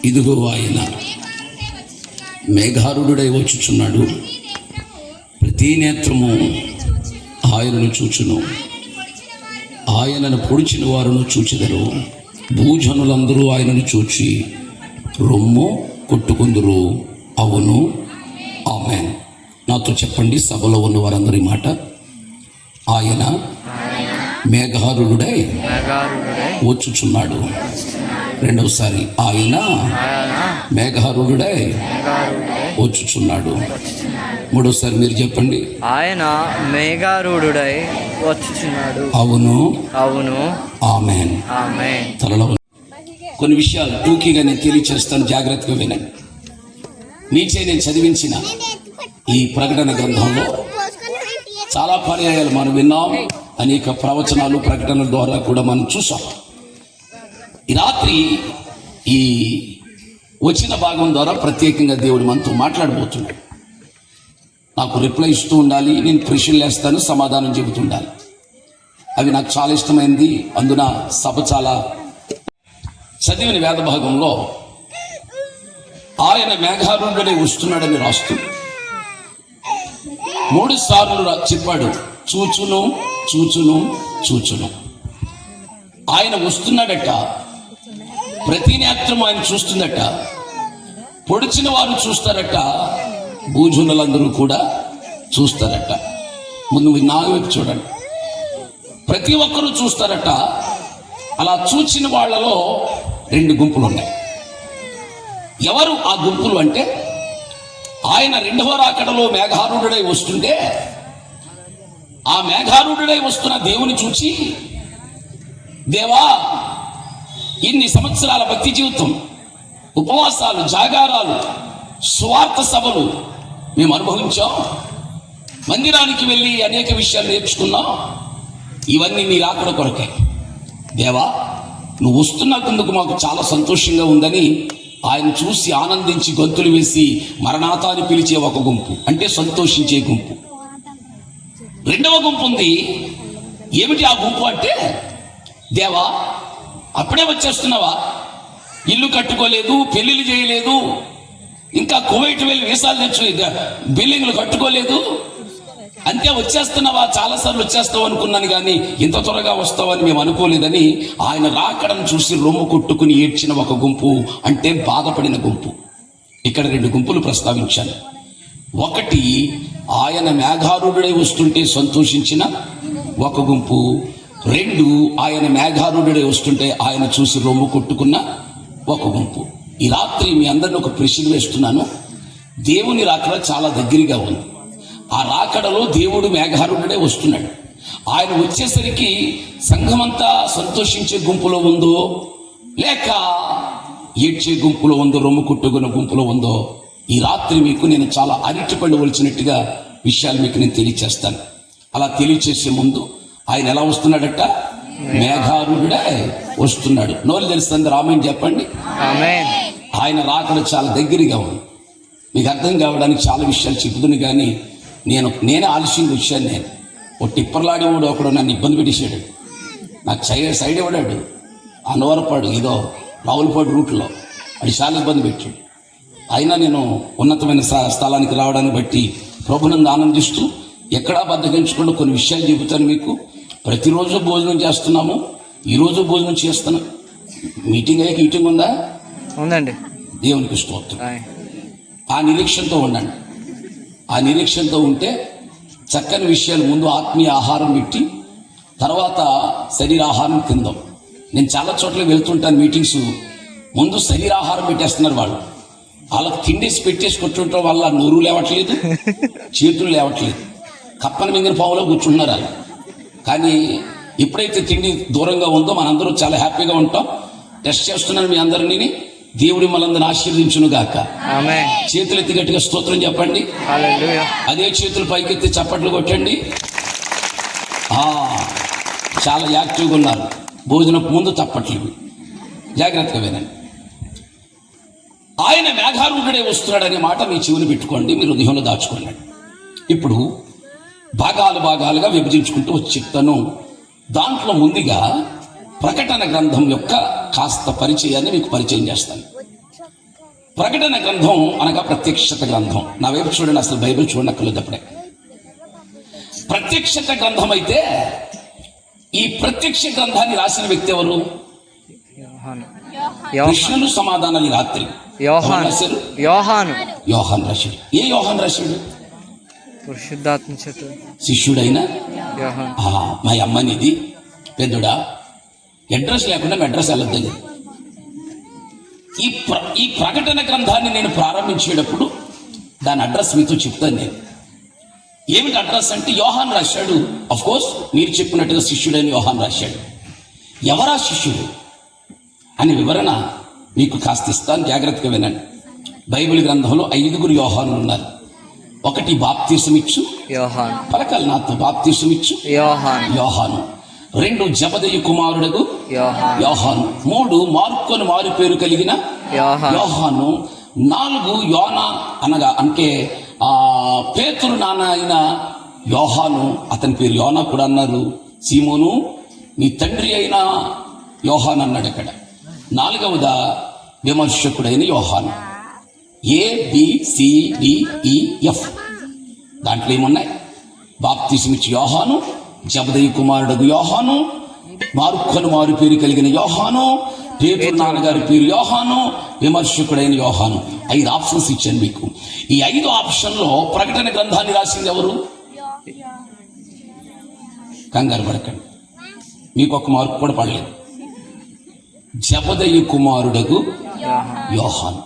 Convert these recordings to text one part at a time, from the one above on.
ఇదిగో ఆయన మేఘారుడై వచ్చుచున్నాడు, ప్రతి నేత్రము ఆయనను చూచును, ఆయనను పొడిచిన వారును చూచెదరు. భూజనులందరూ ఆయనను చూచి రొమ్ము కొట్టుకుందురు. అవును, ఆమేన్. నాతో చెప్పండి, సభలో ఉన్న వారందరి మాట. ఆయన మేఘారుడై వచ్చుచున్నాడు. రెండవసారి, ఆయన మేఘారుడై వచ్చుచున్నాడు. మూడోసారి మీరు చెప్పండి, ఆయన మేఘారుడై వచ్చుచున్నాడు. అవును, అవును, ఆమేన్. ఆమేన్. తలలో కొన్ని విషయాలు టూకీగా నేను తెలియచేస్తాను, జాగ్రత్తగా వినండి. నీచే నేను చదివించిన ఈ ప్రకటన గ్రంథంలో చాలా పర్యాయాలు మనం విన్నాం, అనేక ప్రవచనాలు ప్రకటనల ద్వారా కూడా మనం చూసాం. ఈ రాత్రి ఈ వచ్చిన భాగం ద్వారా ప్రత్యేకంగా దేవుడు మనతో మాట్లాడబోతున్నాడు. నాకు రిప్లై ఇస్తూ ఉండాలి, నేను ప్రశ్నలు వేస్తాను, సమాధానం చెబుతుండాలి. అవి నాకు చాలా ఇష్టమైంది. అందున సభ చాలా చదివిన వేద భాగంలో ఆయన మేఘారుడై వస్తున్నాడని రాస్తూ 3 సార్లు చెప్పాడు, చూచును చూచును చూచును. ఆయన వస్తున్నాడట, ప్రతి నేత్రం ఆయన చూస్తుందట, పొడిచిన వారు చూస్తారట, భూజనులందరూ కూడా చూస్తారట. ముందు నా వైపు చూడండి, ప్రతి ఒక్కరూ చూస్తారట. అలా చూచిన వాళ్ళలో 2 గుంపులు ఉన్నాయి. ఎవరు ఆ గుంపులు అంటే, ఆయన 2వ రాకడలో మేఘారుడై వస్తుంటే ఆ మేఘారుడై వస్తున్న దేవుని చూచి, దేవా, ఇన్ని సంవత్సరాల భక్తి జీవితం, ఉపవాసాలు, జాగారాలు, స్వార్థ సభలు మేము అనుభవించాం, మందిరానికి వెళ్ళి అనేక విషయాలు నేర్చుకున్నాం, ఇవన్నీ నీ రాకడ కొరకే. దేవా, నువ్వు వస్తున్నందుకు మాకు చాలా సంతోషంగా ఉందని ఆయన చూసి ఆనందించి గొంతులు వేసి మరణాతాన్ని పిలిచే ఒక గుంపు, అంటే సంతోషించే గుంపు. 2వ గుంపు ఉంది. ఏమిటి ఆ గుంపు అంటే, దేవా, అప్పుడే వచ్చేస్తున్నావా? ఇల్లు కట్టుకోలేదు, పెళ్లిళ్ళు చేయలేదు, ఇంకా కువైట్ వెళ్ళి వీసాలు తెచ్చు బిల్డింగ్లు కట్టుకోలేదు, అంతే వచ్చేస్తున్నావా? చాలాసార్లు వచ్చేస్తావు అనుకున్నాను, కానీ ఇంత త్వరగా వస్తావని మేము అనుకోలేదని ఆయన రాకడను చూసి రొమ్ము కొట్టుకుని ఏడ్చిన ఒక గుంపు, అంటే బాధపడిన గుంపు. ఇక్కడ 2 గుంపులు ప్రస్తావించాను. ఒకటి, ఆయన మేఘారుడై వస్తుంటే సంతోషించిన ఒక గుంపు. 2, ఆయన మేఘారుడై వస్తుంటే ఆయన చూసి రొమ్ము కొట్టుకున్న ఒక గుంపు. ఈ రాత్రి మీ అందరిని ఒక ప్రశ్న వేస్తున్నాను. దేవుని రాకడ చాలా దగ్గరగా ఉంది. ఆ రాకడలో దేవుడు మేఘారుడై వస్తున్నాడు. ఆయన వచ్చేసరికి సంఘమంతా సంతోషించే గుంపులో ఉందో, లేక ఏడ్చే గుంపులో ఉందో, రొమ్ము కొట్టుకున్న గుంపులో ఉందో, ఈ రాత్రి మీకు నేను చాలా అరటిపండు ఒలిచినట్టుగా విషయాలు మీకు నేను తెలియచేస్తాను. అలా తెలియచేసే ముందు ఆయన ఎలా వస్తున్నాడట? మేఘారుడై వస్తున్నాడు. నోరు తెలుస్తుంది, రామని చెప్పండి. ఆయన రాకడ చాలా దగ్గరగా ఉంది. మీకు అర్థం కావడానికి చాలా విషయాలు చెబుతుంది, కానీ నేనే ఆలస్యంగా వచ్చాను. నేను ఓ టిప్పర్లాడేవాడు ఒకడు నన్ను ఇబ్బంది పెట్టేశాడు. నాకు సైడ్ ఇవ్వడాడు, అన్నవరపాడు ఏదో రావులపాడు రూట్లో అది చాలా ఇబ్బంది పెట్టాడు. అయినా నేను ఉన్నతమైన స్థలానికి రావడాన్ని బట్టి ప్రభునందు ఆనందిస్తూ, ఎక్కడా బద్దగించకుండా కొన్ని విషయాలు చెబుతాను మీకు. ప్రతిరోజు భోజనం చేస్తున్నాము, ఈరోజు భోజనం చేస్తున్నాం. మీటింగ్ అయ్యాక ఈటింగ్ ఉందా? ఉందండి. దేవునికి స్తోత్రం. ఆ నిరీక్షణతో ఉండండి. ఆ నిరీక్షణతో ఉంటే చక్కని విషయాలు, ముందు ఆత్మీయ ఆహారం పెట్టి తర్వాత శరీరాహారం తిందాం. నేను చాలా చోట్ల వెళ్తుంటాను మీటింగ్స్, ముందు శరీరాహారం పెట్టేస్తున్నారు వాళ్ళు. వాళ్ళకి తిండేసి పెట్టేసి కొట్టుండటం వల్ల నోరు లేవట్లేదు, చేతులు లేవట్లేదు, కప్పన మింగిన పావులో కూర్చుంటున్నారు వాళ్ళు. కానీ ఎప్పుడైతే తిండి దూరంగా ఉందో మనందరూ చాలా హ్యాపీగా ఉంటాం. టెస్ట్ చేస్తున్నాను మీ అందరినీ. దేవుడి మనందరిని ఆశీర్వదించును గాక. చేతులు ఎత్తి గట్టిగా స్తోత్రం చెప్పండి. అదే చేతులు పైకెత్తి చప్పట్లు కొట్టండి. చాలా యాక్టివ్గా ఉన్నారు. భోజనం ముందు చప్పట్లు. జాగ్రత్తగా వినండి. ఆయన మేఘారుడై వస్తున్నాడనే మాట మీ చెవిని పెట్టుకోండి, మీ హృదయంలో దాచుకోండి. ఇప్పుడు భాగాలుగా విభజించుకుంటూ వచ్చి చెప్తాను. దాంట్లో ముందుగా ప్రకటన గ్రంథం యొక్క కాస్త పరిచయాన్ని మీకు పరిచయం చేస్తాను. ప్రకటన గ్రంథం అనగా ప్రత్యక్షత గ్రంథం. నా వైపు చూడండి, అసలు బైబిల్ చూడనక్కర్లేదు అప్పుడే. ప్రత్యక్షత గ్రంథం అయితే ఈ ప్రత్యక్ష గ్రంథాన్ని రాసిన వ్యక్తి ఎవరు? యోహాను. ప్రశ్నలు సమాధానాలు ఈ రాత్రి యోహాను. రాశారు. యోహాను యోహాన్ రాశాడు. ఏ యోహాన్ రాశాడు? పరిశుద్ధాత్మ చేత శిష్యుడైన యోహాను. మా అమ్మనిది పెద్దడా, అడ్రస్ లేకుండా మీ అడ్రస్ వెళ్ళొద్దండి. ఈ ప్రకటన గ్రంథాన్ని నేను ప్రారంభించేటప్పుడు దాని అడ్రస్ మీతో చెప్తాను నేను. ఏమిటి అడ్రస్ అంటే యోహాన్ రాశాడు. అఫ్ కోర్స్ మీరు చెప్పినట్టుగా శిష్యుడైన యోహాన్ రాశాడు. ఎవరా శిష్యుడు అనే వివరణ మీకు కాస్త ఇస్తాను, జాగ్రత్తగా వినండి. బైబిల్ గ్రంథంలో 5 యోహానులు ఉన్నారు. 1 బాప్తీసమిచ్చు యోహాను. పలకాలి నాతో, బాప్తీసమిచ్చు యోహాను. యోహాను. 2 జబదయి కుమారుడగు యోహాను. యోహాను. 3 మార్కొను మారు పేరు కలిగిన యోహాను. యోహాను. 4 యోనా అనగా అంటే పేతురు నాన్న అయిన యోహాను, అతని పేరు యోనా కూడా అన్నారు. సీమోను నీ తండ్రి అయిన యోహాను అన్నాడు అక్కడ. 4వదా విమర్శకుడైన యోహాను. ABCDEF దాంట్లో ఏమున్నాయి? బాప్తిసమిచ్చి యోహాను, జబదయి కుమారుడు యోహాను, మార్కొను మారు పేరు కలిగిన యోహాను, పేతురు నాన్నగారి పేరు యోహాను, విమర్శకుడైన యోహాను. 5 ఆప్షన్స్ ఇచ్చాను మీకు. ఈ 5 ఆప్షన్లో ప్రకటన గ్రంథాన్ని రాసింది ఎవరు? కంగారు పడకండి, మీకు ఒక మార్కు కూడా పడలేదు. జబదయి కుమారుడగు యోహాను.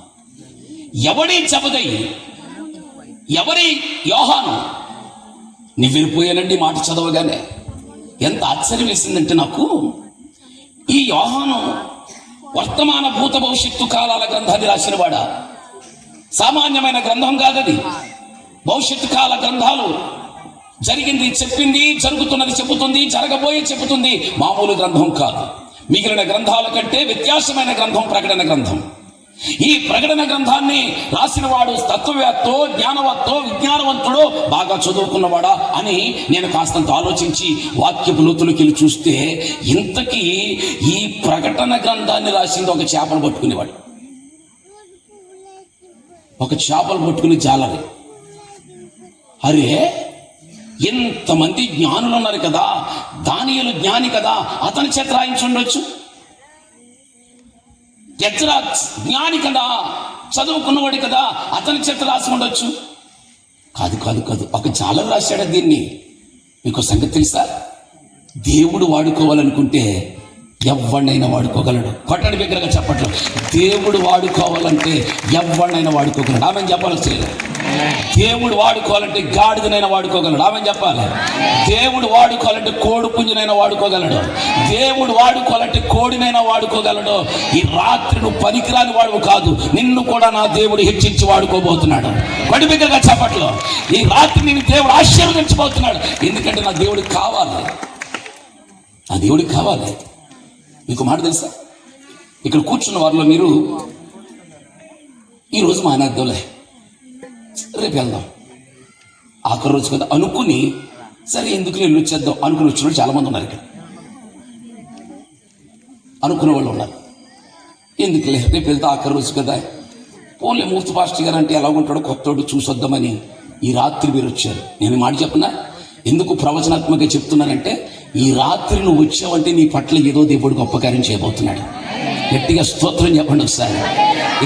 ఎవడి జబదయి, ఎవరి యోహాను? నీ వెళ్ళిపోయానండి మాట చదవగానే. ఎంత ఆశ్చర్యం వేసిందంటే నాకు, ఈ యోహాను వర్తమాన భూత భవిష్యత్తు కాలాల గ్రంథాన్ని రాసిన వాడా? సామాన్యమైన గ్రంథం కాదది. భవిష్యత్తు కాల గ్రంథాలు, జరిగింది చెప్పింది, జరుగుతున్నది చెబుతుంది, జరగబోయే చెబుతుంది. మామూలు గ్రంథం కాదు. మిగిలిన గ్రంథాల కంటే వ్యత్యాసమైన గ్రంథం ప్రకటన గ్రంథం. ఈ ప్రకటన గ్రంథాన్ని రాసిన వాడు తత్వవేత్తో, జ్ఞానవత్తో, విజ్ఞానవంతుడో, బాగా చదువుకున్నవాడా అని నేను కాస్తంత ఆలోచించి వాక్యపు లోతులోకి వెళ్ళి చూస్తే, ఇంతకీ ఈ ప్రకటన గ్రంథాన్ని రాసింది ఒక చేపలు పట్టుకునేవాడు. ఒక చేపలు పట్టుకుని జాలరి. అరే, ఎంతమంది జ్ఞానులు ఉన్నారు కదా, దానియేలు జ్ఞాని కదా, అతని చేత రాయించుండొచ్చు. ఎజ్రా జ్ఞాని కదా, చదువుకున్నవాడు కదా, అతని చేత రాసి ఉండొచ్చు. కాదు కాదు కాదు, ఒక జాలరు రాశాడు దీన్ని. మీకు సంగతి తెలుసా? దేవుడు వాడుకోవాలనుకుంటే ఎవరినైనా వాడుకోగలడు. కొట్టడి బిగ్గరగా చెప్పట్లు. దేవుడు వాడుకోవాలంటే ఎవరినైనా వాడుకోగలడు. ఆమె చెప్పాలి చేయలేదు. దేవుడు వాడుకోవాలంటే గాడిదనైనా వాడుకోగలడు. ఆమె చెప్పాలి. దేవుడు వాడుకోవాలంటే కోడి పుంజునైనా వాడుకోగలడు. దేవుడు వాడుకోవాలంటే కోడినైనా వాడుకోగలడు. ఈ రాత్రి నువ్వు పనికిరాని వాడువు కాదు, నిన్ను కూడా నా దేవుడు హెచ్చించి వాడుకోబోతున్నాడు. కొడి బిగ్గరగా చెప్పట్లు. ఈ రాత్రి నేను దేవుడు ఆశీర్వదించబోతున్నాడు. ఎందుకంటే నా దేవుడికి కావాలి, నా దేవుడికి కావాలి. మీకు మాట తెలుసా? ఇక్కడ కూర్చున్న వారిలో మీరు ఈరోజు మానేద్దాంలే, రేపు వెళ్దాం, ఆఖరి రోజు కదా అనుకుని, సరే ఎందుకు వెళ్ళి వచ్చేద్దాం అనుకుని వచ్చిన వాళ్ళు చాలామంది ఉన్నారు. ఇక్కడ అనుకునే వాళ్ళు ఉన్నారు. ఎందుకులే రేపు వెళ్తే ఆఖరి రోజు కదా, పోన్లే మూర్తి పాస్టర్ గారు అంటే ఎలా ఉంటాడో కొత్తోడు చూసొద్దామని ఈ రాత్రి మీరు వచ్చారు. నేను మాట చెప్పనా, ఎందుకు ప్రవచనాత్మకంగా చెప్తున్నానంటే, ఈ రాత్రి నువ్వు వచ్చావంటే నీ పట్ల ఏదో దేవుడు గొప్ప కార్యం చేయబోతున్నాడు. గట్టిగా స్తోత్రం చెప్పండి ఒకసారి.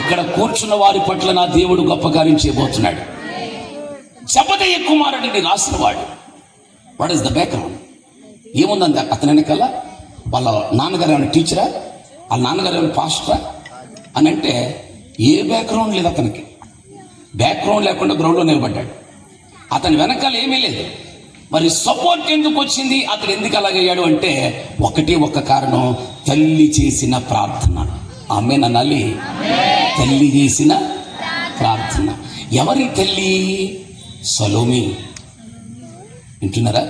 ఇక్కడ కూర్చున్న వారి పట్ల నా దేవుడు గొప్ప కార్యం చేయబోతున్నాడు. జబదయి కుమారుడిని రాసిన వాడు. What is the background? ఏముందండి అతని వెనకాల? వాళ్ళ నాన్నగారు ఏమైనా టీచరా, వాళ్ళ నాన్నగారు ఏమైనా పాస్టరా అని అంటే ఏ బ్యాక్గ్రౌండ్ లేదు అతనికి. బ్యాక్గ్రౌండ్ లేకుండా గ్రౌండ్లో నిలబడ్డాడు. అతని వెనకాల ఏమీ లేదు. మరి సపోర్ట్ ఎందుకు వచ్చింది? అతడు ఎందుకు అలాగయ్యాడు అంటే ఒకటే ఒక్క కారణం, తల్లి చేసిన ప్రార్థన. ఆమె ననాలి. తల్లి చేసిన ప్రార్థన. ఎవరి తల్లి? సలోమి. వింటున్నారా?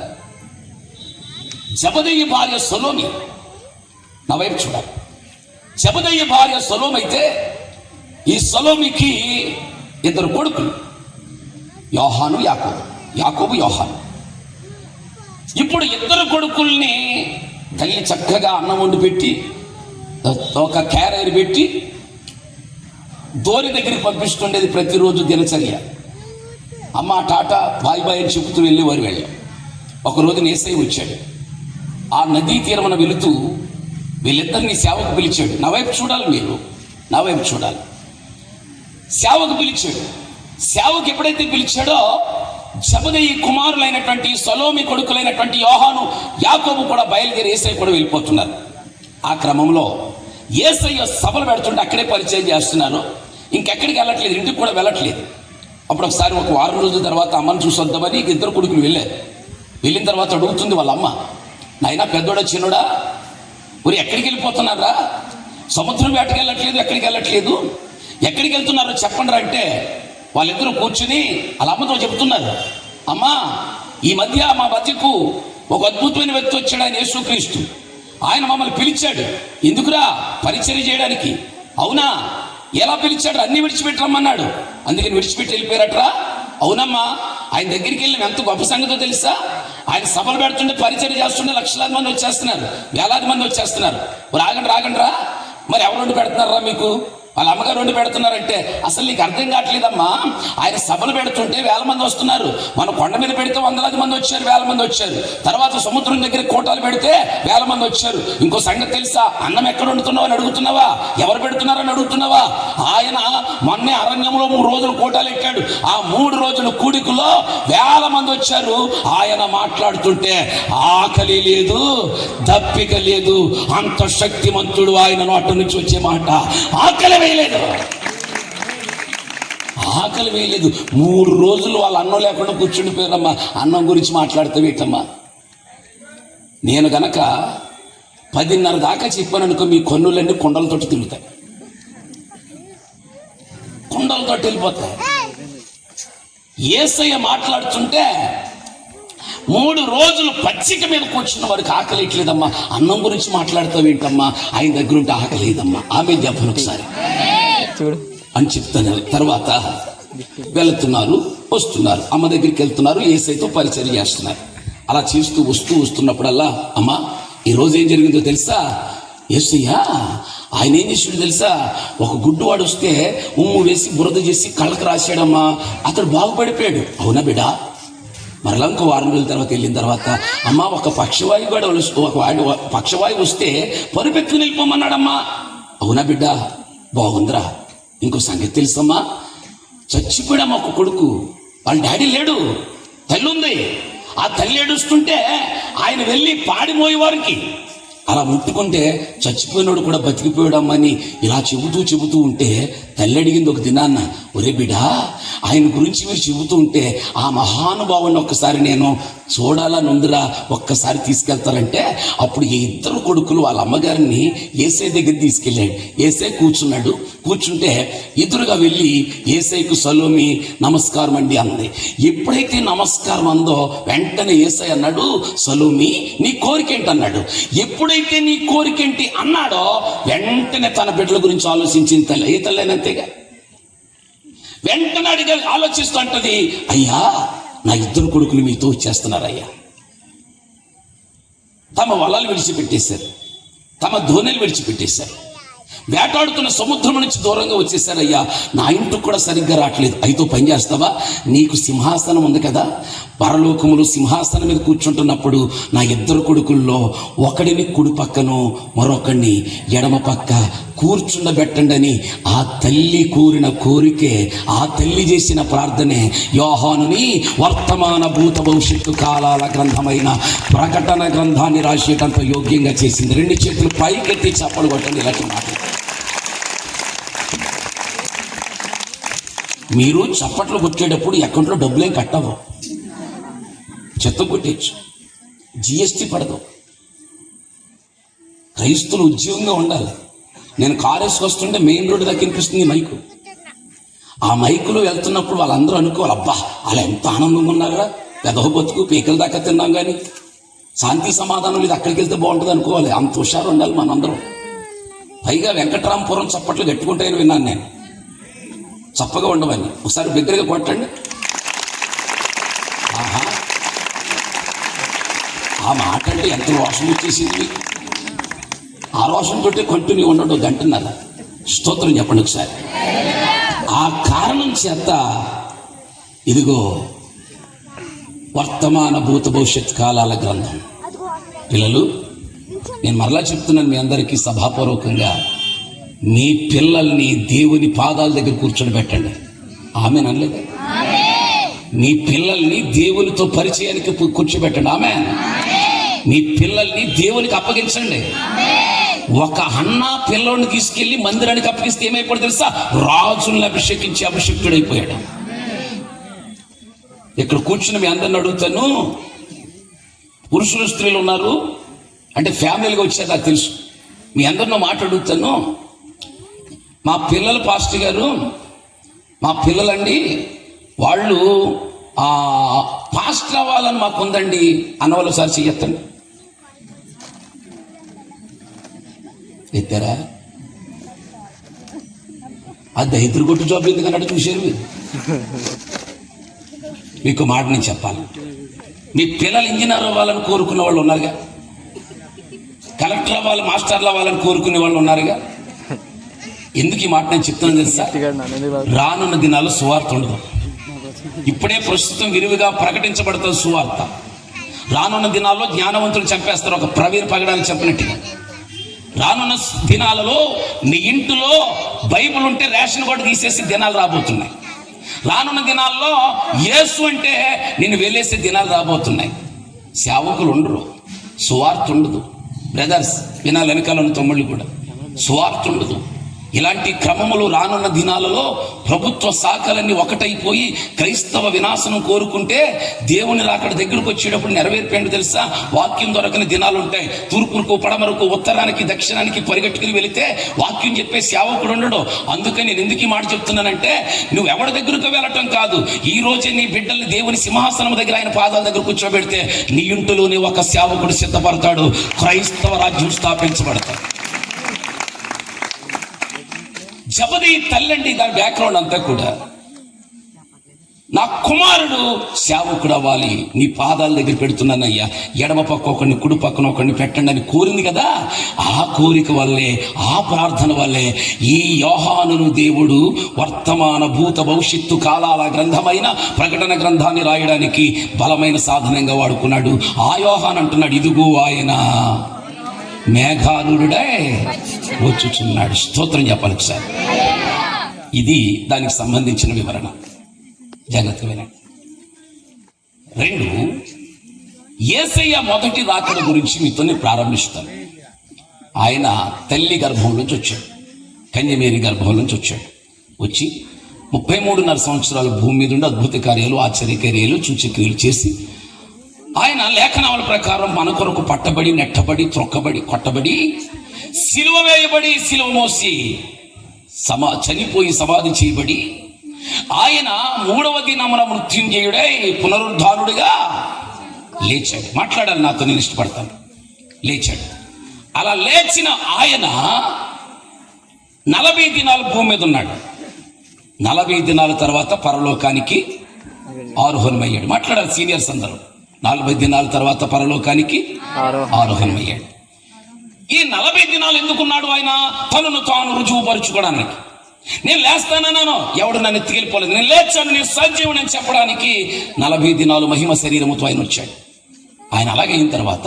జబదయి భార్య సలోమి. నా వైపు చూడాలి. జబదయి భార్య సలోమి అయితే ఈ సలోమికి 2 కొడుకులు, యోహాను, యాకోబు. యాకోబు, యోహాను. ఇప్పుడు 2 కొడుకుల్ని తల్లి చక్కగా అన్నం వండి పెట్టి, ఒక క్యారియర్ పెట్టి ధోని దగ్గరికి పంపిస్తుండేది ప్రతిరోజు దినచర్య. అమ్మ టాటా బాయ్ బాయ్ అని చెబుతూ వెళ్ళేవారు. వెళ్ళాం. ఒకరోజు యేసయ్య వచ్చాడు. ఆ నదీ తీరమున వెళుతూ వీళ్ళిద్దరిని సేవకు పిలిచాడు. నా వైపు చూడాలి, మీరు నా వైపు చూడాలి. సేవకు పిలిచాడు. సేవకు ఎప్పుడైతే పిలిచాడో జబదయి కుమారులైనటువంటి సలోమి కొడుకులైనటువంటి యోహాను, యాకోబు కూడా బయలుదేరి యేసయ్య కూడా వెళ్ళిపోతున్నారు. ఆ క్రమంలో యేసయ్య సభలు పెడుతుంటే అక్కడే పరిచయం చేస్తున్నారు. ఇంకెక్కడికి వెళ్ళట్లేదు, ఇంటికి కూడా వెళ్ళట్లేదు. అప్పుడు ఒకసారి ఒక వారం రోజుల తర్వాత అమ్మను చూసి వద్దామని ఇద్దరు కొడుకులు వెళ్ళారు. వెళ్ళిన తర్వాత అడుగుతుంది వాళ్ళ అమ్మ, నాయనా పెద్దోడా చిన్నోడా, ఊరు ఎక్కడికి వెళ్ళిపోతున్నారా? సముద్రం వేటకి వెళ్ళట్లేదు, ఎక్కడికి వెళ్ళట్లేదు, ఎక్కడికి వెళ్తున్నారో చెప్పండి అంటే వాళ్ళిద్దరూ కూర్చుని వాళ్ళ అమ్మతో చెప్తున్నారు, అమ్మా ఈ మధ్య మా మధ్యకు ఒక అద్భుతమైన వ్యక్తి వచ్చాడు, ఆయన యేసుక్రీస్తు. ఆయన మమ్మల్ని పిలిచాడు. ఎందుకురా? పరిచర్య చేయడానికి. అవునా? ఎలా పిలిచాడు? అన్ని విడిచిపెట్టరమ్మన్నాడు. అందుకని విడిచిపెట్టి వెళ్ళిపోయారట్రా? అవునమ్మా. ఆయన దగ్గరికి వెళ్ళిన ఎంత గొప్ప సంగతో తెలుసా? ఆయన సభలు పెడుతుంటే పరిచర్య చేస్తుంటే లక్షలాది మంది వచ్చేస్తున్నారు, వేలాది మంది వచ్చేస్తున్నారు. రాగండి రా. మరి ఎవరు వండి పెడుతున్నారా మీకు? వాళ్ళ అమ్మగారు వండి పెడుతున్నారంటే అసలు నీకు అర్థం కావట్లేదమ్మా. ఆయన సభలు పెడుతుంటే వేల మంది వస్తున్నారు. మన కొండ మీద పెడితే వందలాది మంది వచ్చారు, వేల మంది వచ్చారు. తర్వాత సముద్రం దగ్గర కోటాలు పెడితే వేల మంది వచ్చారు. ఇంకో సంగతి తెలుసా? అన్నం ఎక్కడ వండుతున్నావు అని అడుగుతున్నావా? ఎవరు పెడుతున్నారని అడుగుతున్నావా? ఆయన మొన్నే అరణ్యంలో 3 రోజులు కోటాలు ఎక్కాడు. ఆ 3 రోజుల కూడికలో వేల మంది వచ్చారు. ఆయన మాట్లాడుతుంటే ఆకలి లేదు, దప్పిక లేదు. అంత శక్తిమంతుడు ఆయన నోటి నుంచి వచ్చే మాట. ఆకలి వేయలేదు. 3 రోజులు వాళ్ళ అన్నం లేకుండా కూర్చుండిపోయారమ్మా. అన్నం గురించి మాట్లాడతావేటమ్మా? నేను గనక 10:30 దాకా చెప్పాను అనుకో, మీ కన్నులన్నీ కుండలతోటి తిరుగుతాయి, కుండలతోటి వెళ్ళిపోతాయి. యేసయ్య మాట్లాడుతుంటే 3 రోజులు పచ్చిక మీద కూర్చున్న వారికి ఆకలి ఇట్లేదమ్మా. అన్నం గురించి మాట్లాడతావేంటమ్మా? ఆయన దగ్గర ఉంటే ఆకలి లేదమ్మా. ఆమె చెప్పను ఒకసారి అని చెప్తాను. తర్వాత వెళుతున్నారు, వస్తున్నారు, అమ్మ దగ్గరికి వెళ్తున్నారు, యేసయ్యతో పరిచర్య చేస్తున్నారు. అలా చేస్తూ వస్తున్నప్పుడల్లా, అమ్మా ఈరోజు ఏం జరిగిందో తెలుసా? యేసయ్య ఆయన ఏం చేసాడు తెలుసా? ఒక గుడ్డువాడు వస్తే ఉమ్ము వేసి బురద చేసి కళ్ళకు రాశాడమ్మా. అతడు బాగుపడిపోయాడు. అవునా బిడ్డ? మరలా ఇంకో 4 రోజుల తర్వాత వెళ్ళిన తర్వాత, అమ్మ ఒక పక్షవాయు వస్తే పరుపెత్తుకుని వెళ్ళిపోమన్నాడమ్మా. అవునా బిడ్డ? బాగుందిరా. ఇంకో సంగతి తెలుసమ్మా, చచ్చిపోయాడమ్మా ఒక కొడుకు. వాళ్ళ డాడీ లేడు, తల్లి ఉంది. ఆ తల్లి ఏడుస్తుంటే ఆయన వెళ్ళి పాడిపోయేవారికి అలా ముట్టుకుంటే చచ్చిపోయినోడు కూడా బతికిపోయాడమ్మని ఇలా చెబుతూ ఉంటే తల్లి అడిగింది ఒక దినాన్న, ఒరే బిడా ఆయన గురించి మీరు చెబుతూ ఉంటే ఆ మహానుభావుని ఒక్కసారి నేను చూడాలని ఉందిరా, ఒక్కసారి తీసుకెళ్తారంటే అప్పుడు ఈ 2 కొడుకులు వాళ్ళ అమ్మగారిని యేసయ్య దగ్గర తీసుకెళ్ళాడు. యేసయ్య కూర్చున్నాడు. కూర్చుంటే ఎదురుగా వెళ్ళి యేసయ్యకు సలోమి నమస్కారం అండి అంది. ఎప్పుడైతే నమస్కారం అందో వెంటనే యేసయ్య అన్నాడు, సలోమి నీ కోరికేంటి అన్నాడు. ఎప్పుడైతే నీ కోరికేంటి అన్నాడో వెంటనే తన బిడ్డల గురించి ఆలోచించిన తల్లి, ఏ తల్లైనంతేగా, వెంటనే అడిగి ఆలోచిస్తూ అంటది, అయ్యా నా 2 కొడుకులు మీతో వచ్చేస్తున్నారయ్యా. తమ వలలు విడిచిపెట్టేశారు, తమ ధోనిలు విడిచిపెట్టేశారు, వేటాడుతున్న సముద్రం నుంచి దూరంగా వచ్చేసారయ్యా. నా ఇంటికి కూడా సరిగ్గా రావట్లేదు. అయితే పని చేస్తావా? నీకు సింహాసనం ఉంది కదా, పరలోకములు సింహాసనం మీద కూర్చుంటున్నప్పుడు నా 2 కొడుకుల్లో ఒకడిని కుడి పక్కను మరొకడిని ఎడమ పక్క కూర్చుండబెట్టండి అని ఆ తల్లి కోరిన కోరికే, ఆ తల్లి చేసిన ప్రార్థనే యోహానుని వర్తమాన భూత భవిష్యత్తు కాలాల గ్రంథమైన ప్రకటన గ్రంథాన్ని రాసేటంత యోగ్యంగా చేసింది. 2 చేతులు పైకెత్తి చప్పలు కొట్టండి. ఇలాంటి మాట మీరు చప్పట్లు కొట్టేటప్పుడు అకౌంట్లో డబ్బులేం కట్టవు, చెత్త కొట్టేయచ్చు, జిఎస్టీ పడదు. క్రైస్తువులు ఉద్యోగంగా ఉండాలి. నేను కారు వేసుకొస్తుంటే మెయిన్ రోడ్డు దగ్గర కనిపిస్తుంది మైకు. ఆ మైకులో వెళ్తున్నప్పుడు వాళ్ళందరూ అనుకోవాలి, అబ్బా అలా ఎంత ఆనందంగా ఉన్నారా, పెదవ బతుకు పీకల దాకా తిన్నాం కానీ శాంతి సమాధానం లేదు, అక్కడికి వెళ్తే బాగుంటుంది అనుకోవాలి. అంత హుషారు ఉండాలి మనందరం. పైగా వెంకటరామపురం చప్పట్లు గట్టుకుంటాయని విన్నాను నేను, చప్పగా ఉండవని. ఒకసారి బిగ్గరగా కొట్టండి. ఆహా, ఆ మాట అంటే ఎంత రోషం వచ్చేసింది. ఆ రోషంతో కంటిన్యూ ఉండడు 1.5 గంట. స్తోత్రం చెప్పండి ఒకసారి. ఆ కారణం చేత ఇదిగో వర్తమాన భూత భవిష్యత్ కాలాల గ్రంథం. పిల్లలు, నేను మరలా చెప్తున్నాను మీ అందరికీ సభాపూర్వకంగా, మీ పిల్లల్ని దేవుని పాదాల దగ్గర కూర్చొని పెట్టండి. ఆమె అనలేదు. మీ పిల్లల్ని దేవునితో పరిచయానికి కూర్చోబెట్టండి. ఆమె మీ పిల్లల్ని దేవునికి అప్పగించండి. ఒక అన్న పిల్లోని తీసుకెళ్లి మందిరానికి అప్పగిస్తే ఏమైపోయాడు తెలుసా? రాజుల్ని అభిషేకించి అభిషేక్తుడైపోయాడు. ఇక్కడ కూర్చుని మీ అందరిని అడుగుతాను, పురుషులు స్త్రీలు ఉన్నారు అంటే ఫ్యామిలీగా వచ్చారు నాకు తెలుసు. మీ అందరినో మాట అడుగుతాను. మా పిల్లలు పాస్టర్ గారు, మా పిల్లలండి వాళ్ళు పాస్టర్ అవ్వాలని మాకు ఉందండి అన్నవాళ్ళు సార్ చెయ్యొద్దండి. ఎత్తారా? అది దైత్రి కొట్టు జాబ్ ఎందుకన్నట్టు చూశారు మీరు. మీకు మాట నేను చెప్పాలి, మీ పిల్లలు ఇంజనీర్ అవ్వాలని కోరుకున్న వాళ్ళు ఉన్నారుగా, కలెక్టర్ అవ్వాలి, మాస్టర్లు అవ్వాలని కోరుకునే వాళ్ళు ఉన్నారుగా. ఎందుకు ఈ మాట నేను చెప్తున్నాను తెలుసా? రానున్న దినాల్లో సువార్త ఉండదు. ఇప్పుడే ప్రస్తుతం విరివిగా ప్రకటించబడుతుంది సువార్త. రానున్న దినాల్లో జ్ఞానవంతులు చంపేస్తారు, ఒక ప్రవీణ్ పగడాలు చెప్పినట్టుగా. రానున్న దినాలలో నీ ఇంటిలో బైబిల్ ఉంటే రేషన్ కూడా తీసేసి దినాలు రాబోతున్నాయి. రానున్న దినాల్లో యేసు అంటే నిన్ను వెళ్ళేసే దినాలు రాబోతున్నాయి. సేవకులు ఉండరు, సువార్త ఉండదు. బ్రదర్స్ వినాలి, వెనకాల తమ్ముళ్ళు కూడా, సువార్త ఉండదు. ఇలాంటి క్రమములు రానున్న దినాలలో ప్రభుత్వ శాఖలన్నీ ఒకటైపోయి క్రైస్తవ వినాశనం కోరుకుంటే దేవుని రాకడ దగ్గరకు వచ్చేటప్పుడు నెరవేర్పేంటి తెలుసా? వాక్యం దొరకని దినాలు ఉంటాయి. తూర్పుకు, పడమరకు, ఉత్తరానికి, దక్షిణానికి పరిగెట్టుకుని వెళితే వాక్యం చెప్పే సేవకుడు ఉండడు. అందుకని నేను ఎందుకు ఈ మాట చెప్తున్నానంటే, నువ్వు ఎవరి దగ్గరకు వెళ్ళటం కాదు, ఈ రోజే నీ బిడ్డల్ని దేవుని సింహాసనం దగ్గర ఆయన పాదాల దగ్గర కూర్చోబెడితే నీ ఇంటిలోని ఒక సేవకుడు సిద్ధపడతాడు, క్రైస్తవ రాజ్యం స్థాపించబడతాడు. జబది తల్లండి, దాని బ్యాక్గ్రౌండ్ అంతా కూడా నా కుమారుడు సేవకుడు అవ్వాలి, నీ పాదాల దగ్గర పెడుతున్నానయ్యా, ఎడమ పక్క ఒకరిని కుడి పక్కన ఒకరిని పెట్టండి అని కోరింది కదా. ఆ కోరిక వల్లే, ఆ ప్రార్థన వల్లే ఈ యోహానును దేవుడు వర్తమాన భూత భవిష్యత్తు కాలాల గ్రంథమైన ప్రకటన గ్రంథాన్ని రాయడానికి బలమైన సాధనంగా వాడుకున్నాడు. ఆ యోహాను అంటున్నాడు, ఇదిగో ఆయన మేఘారుడై వచ్చుచున్నాడు. స్తోత్రం చెప్పాలి సార్. ఇది దానికి సంబంధించిన వివరణ. జాగ్రత్తగా వినండి. 2, యేసయ్య మొదటి రాకడ గురించి మీతో ప్రారంభిస్తాను. ఆయన తల్లి గర్భం నుంచి వచ్చాడు, కన్యమేరీ గర్భం నుంచి వచ్చాడు. వచ్చి 33.5 సంవత్సరాలు భూమి మీద ఉండి అద్భుత కార్యాలు, ఆశ్చర్యకార్యాలు, సూచక్రియలు చేసి ఆయన లేఖనాల ప్రకారం మన కొరకు పట్టబడి, నెట్టబడి, త్రొక్కబడి, కొట్టబడి, సిలువ వేయబడి, సిలువ మోసి చనిపోయి సమాధి చేయబడి, ఆయన 3వ దినమున మృత్యుంజయుడై పునరుద్ధానుడిగా లేచాడు. మాట్లాడాలి నాతో, నేను ఇష్టపడతాను. లేచాడు. అలా లేచిన ఆయన 40 దినాలు భూమి మీద ఉన్నాడు. 40 దినాల తర్వాత పరలోకానికి ఆరోహణమయ్యాడు. మాట్లాడాలి సీనియర్స్ అందరూ. 40 దినాల తర్వాత పరలోకానికి ఆరోహణమయ్యాడు. ఈ 40 దినాలు ఎందుకున్నాడు ఆయన? తనను తాను రుజువుపరుచుకోవడానికి. నేను లేస్తానన్నాను, ఎవడు నన్ను ఎత్తుకెళ్ళిపోలేదు, నేను లేచాను, నేను సజీవుని అని చెప్పడానికి 40 దినాలు మహిమ శరీరముతో ఆయన వచ్చాడు. ఆయన అలాగే అయిన తర్వాత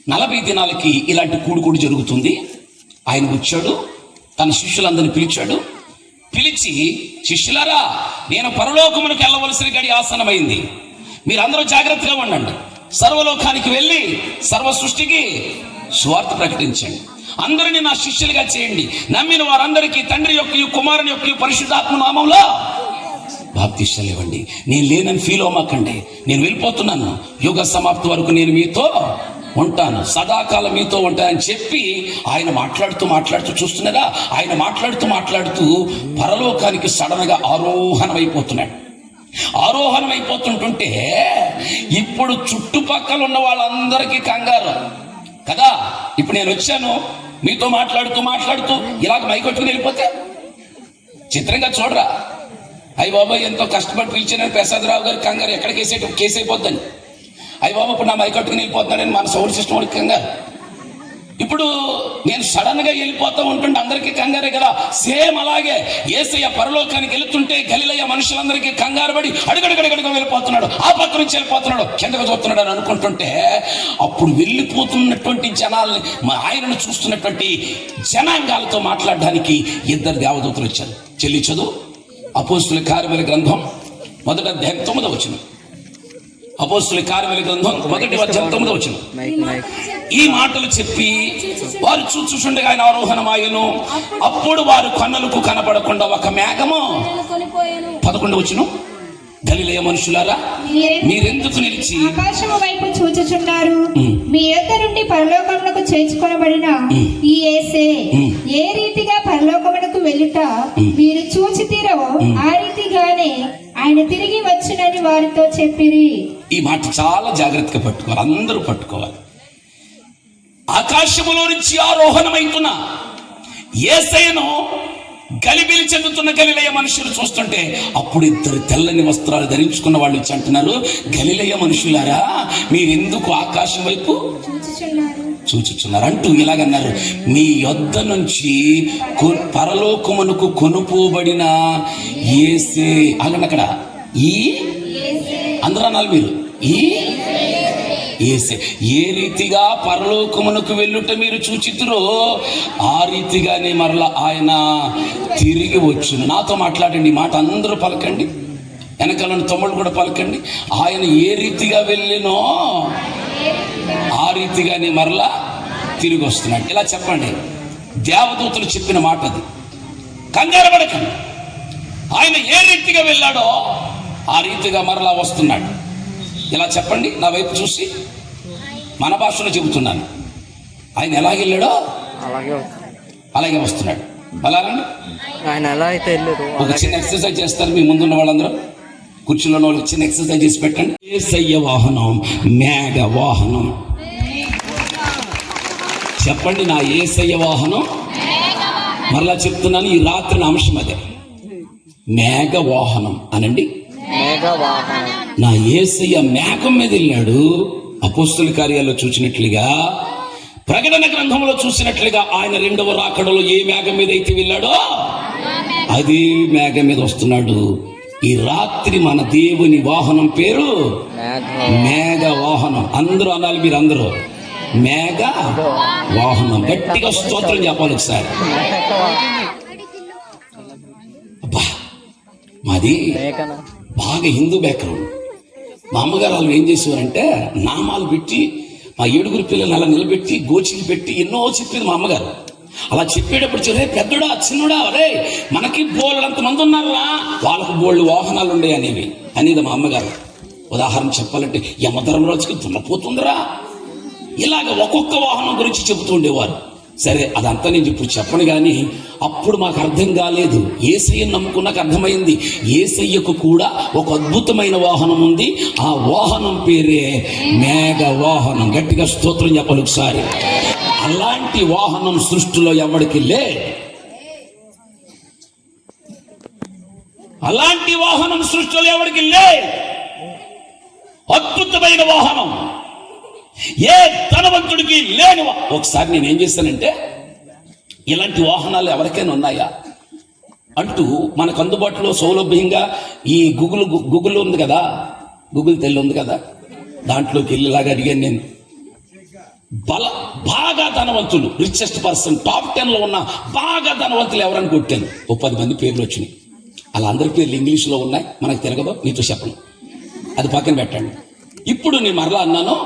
40 దినాలకి ఇలాంటి కూడుకుడు జరుగుతుంది. ఆయన వచ్చాడు, తన శిష్యులందరినీ పిలిచాడు. పిలిచి, శిష్యులారా, నేను పరలోకమునకు వెళ్ళవలసిన గడి ఆసనమైంది, మీరందరూ జాగ్రత్తగా ఉండండి. సర్వలోకానికి వెళ్ళి సర్వ సృష్టికి సువార్త ప్రకటించండి. అందరినీ నా శిష్యులుగా చేయండి. నమ్మిన వారందరికీ తండ్రి యొక్క, కుమారుని యొక్క, పరిశుద్ధాత్మ నామంలో బాప్తిష్యాలు ఇవ్వండి. నేను లేనని ఫీల్ అవ్వకండి, నేను వెళ్ళిపోతున్నాను, యుగ సమాప్తి వరకు నేను మీతో ఉంటాను, సదాకాలం మీతో ఉంటానని చెప్పి ఆయన మాట్లాడుతూ చూస్తున్నారా, ఆయన మాట్లాడుతూ పరలోకానికి సడన్గా ఆరోహణమైపోతున్నాడు. ఆరోహణమైపోతుంటుంటే ఇప్పుడు చుట్టుపక్కల ఉన్న వాళ్ళందరికీ కంగారు కదా. ఇప్పుడు నేను వచ్చాను, మీతో మాట్లాడుతూ ఇలాగ మైకొట్టుకుని వెళ్ళిపోతే చిత్రంగా చూడరా. అయ్య బాబాయ్ ఎంతో కష్టపడి పిలిచానని ప్రసాదరావు గారి కంగారు, ఎక్కడ కేసు అయిపోద్దని. అయ్య బాబా ఇప్పుడు నా మైకొట్టుకుని వెళ్ళిపోతున్నాడని మన సౌండ్ సిస్టమ్ వాడికి కంగారు. ఇప్పుడు నేను సడన్ గా వెళ్ళిపోతా ఉంటుంటే అందరికీ కంగారే కదా, సేమ్ అలాగే యేసయ్య పరలోకానికి వెళుతుంటే గలిలయ మనుషులందరికీ కంగారు పడి అడుగడుగడుగడుగా వెళ్ళిపోతున్నాడు, ఆ పక్క నుంచి వెళ్ళిపోతున్నాడు, కిందకు చూస్తున్నాడు అని అనుకుంటుంటే అప్పుడు వెళ్ళిపోతున్నటువంటి జనాల్ని, ఆయనను చూస్తున్నటువంటి జనాంగాలతో మాట్లాడడానికి ఇద్దరు దేవదూతలు వచ్చారు. చెల్లి చదువు అపోస్తుల కార్యముల గ్రంథం 1వ అధ్యాయం 9వ వచనం. అపోస్తుల కార్యముల గ్రంథం 1వ అధ్యాయం 9వ వచనం. ఈ మాటలు చెప్పి వారు చూచుచుండగా ఆయన ఆరోహణమాయెను. అప్పుడు వారు కన్నులకు కనపడకుండా ఒక మేఘము 11వ వచనం. గలిలయ మనుషులారా, మీరెందుకు నిలిచి ఆకాశము వైపు చూచుచున్నారు? మీ యొద్ద నుండి పరలోకమునకు చేర్చుకొనబడిన ఈ యేసే ఏ రీతిగా పరలోకమునకు వెళ్ళుట మీరు చూచితిరో ఆ రీతిగానే ఆయన తిరిగి వచ్చునని వారితో చెప్పిరి. ఈ మాట చాలా జాగ్రత్తగా పట్టుకోవాలి, అందరూ పట్టుకోవాలి. ఆకాశములో నుంచి ఆరోహణమైతున్న యేసయ్యను గలిబిలి చెందుతున్న గలిలయ మనుషులు చూస్తుంటే అప్పుడు ఇద్దరు తెల్లని వస్త్రాలు ధరించుకున్న వాళ్ళు వచ్చి అంటున్నారు, గలిలయ మనుషులారా, మీరెందుకు ఆకాశం వైపు చూచుచున్నారు అంటూ ఇలాగన్నారు, మీ యొద్ద నుంచి పరలోకమునకు కొనుపోబడిన యేసే. అక్కడ ఈ అందరూ అనాలి మీరు, ఈ యేసే ఏ రీతిగా పరలోకమునకు వెళ్ళుట మీరు చూచితురో ఆ రీతిగానే మరలా ఆయన తిరిగి వచ్చును. నాతో మాట్లాడండి, మాట అందరూ పలకండి, వెనకాల తమ్ముళ్ళు కూడా పలకండి. ఆయన ఏ రీతిగా వెళ్ళినో ఆ రీతిగానే మరలా తిరిగి వస్తున్నాడు. ఇలా చెప్పండి, దేవదూతలు చెప్పిన మాట అది. కంగారు పడకండి, ఆయన ఏ రీతిగా వెళ్ళాడో ఆ రీతిగా మరలా వస్తున్నాడు. ఇలా చెప్పండి, నా వైపు చూసి, మన భాషలో చెబుతున్నాను. ఆయన ఎలాగెళ్ళాడో అలాగే వస్తున్నాడు. అలాగండి, ఆయన ఎలా అయితే వెళ్ళారు. ఒక చిన్న ఎక్సర్సైజ్ చేస్తారు మీ ముందున్న వాళ్ళందరూ, కుర్చీలో వాళ్ళకి చిన్న ఎక్సర్సైజ్ చేసి పెట్టండి. యేసయ్య వాహనం మేఘ వాహనం. చెప్పండి, నా యేసయ్య వాహనం. మరలా చెప్తున్నాను, ఈ రాత్రి అంశం అదే, మేఘ వాహనం అనండి. నా యేసయ్య మేఘం మీద వెళ్ళాడు. అపోస్తుల కార్యాల్లో చూసినట్లుగా, ప్రకటన గ్రంథంలో చూసినట్లుగా ఆయన రెండవ రాకడలో ఏ మేఘం మీద అయితే వెళ్ళాడో అదే మేఘం మీద వస్తున్నాడు. ఈ రాత్రి మన దేవుని వాహనం పేరు మేఘ వాహనం. అందరూ అనాలి, మీరు అందరూ మేఘ వాహనం. గట్టిగా స్తోత్రం చెప్పాలి ఒకసారి. అబ్బా, మాది బాగా హిందూ బ్యాక్గ్రౌండ్. మా అమ్మగారు వాళ్ళు ఏం చేసేవారంటే నామాలు పెట్టి మా 7 పిల్లల్ని అలా నిలబెట్టి గోచిలు పెట్టి ఎన్నో చెప్పింది మా అమ్మగారు. అలా చెప్పేటప్పుడు రే పెద్దడా చిన్నడా, అరే మనకి బోళ్ళంత మంది ఉన్నారా, వాళ్ళకు బోళ్ళు వాహనాలు ఉండే అనేది మా అమ్మగారు. ఉదాహరణ చెప్పాలంటే యమధర్మరాజుకి దున్నపోతుందిరా, ఇలాగ ఒక్కొక్క వాహనం గురించి చెబుతూ ఉండేవారు. సరే, అదంతా నేను ఇప్పుడు చెప్పను కానీ అప్పుడు మాకు అర్థం కాలేదు. యేసయ్యను నమ్ముకున్నాక అర్థమైంది, యేసయ్యకు కూడా ఒక అద్భుతమైన వాహనం ఉంది. ఆ వాహనం పేరే మేఘ వాహనం. గట్టిగా స్తోత్రం చెప్పాలి ఒకసారి. అలాంటి వాహనం సృష్టిలో ఎవరికి లేదు. అలాంటి వాహనం సృష్టిలో ఎవరికి లేదు. అద్భుతమైన వాహనం, ఏ ధనవంతుడికి లేని. ఒకసారి నేను ఏం చేశానంటే, ఇలాంటి వాహనాలు ఎవరికైనా ఉన్నాయా అంటూ మనకు అందుబాటులో సౌలభ్యంగా ఈ గూగుల్ ఉంది కదా, గూగుల్ తెల్లి ఉంది కదా, దాంట్లోకి వెళ్ళేలాగా అడిగాను నేను. బాగా ధనవంతులు, రిచెస్ట్ పర్సన్, టాప్ 10లో ఉన్న బాగా ధనవంతులు ఎవరని కొట్టాను. 10 మంది పేర్లు వచ్చినాయి. అలా అందరి పేర్లు ఇంగ్లీష్లో ఉన్నాయి, మనకు తిరగదు, మీతో చెప్పను, అది పక్కన పెట్టండి. ఇప్పుడు నేను మరలా అన్నాను,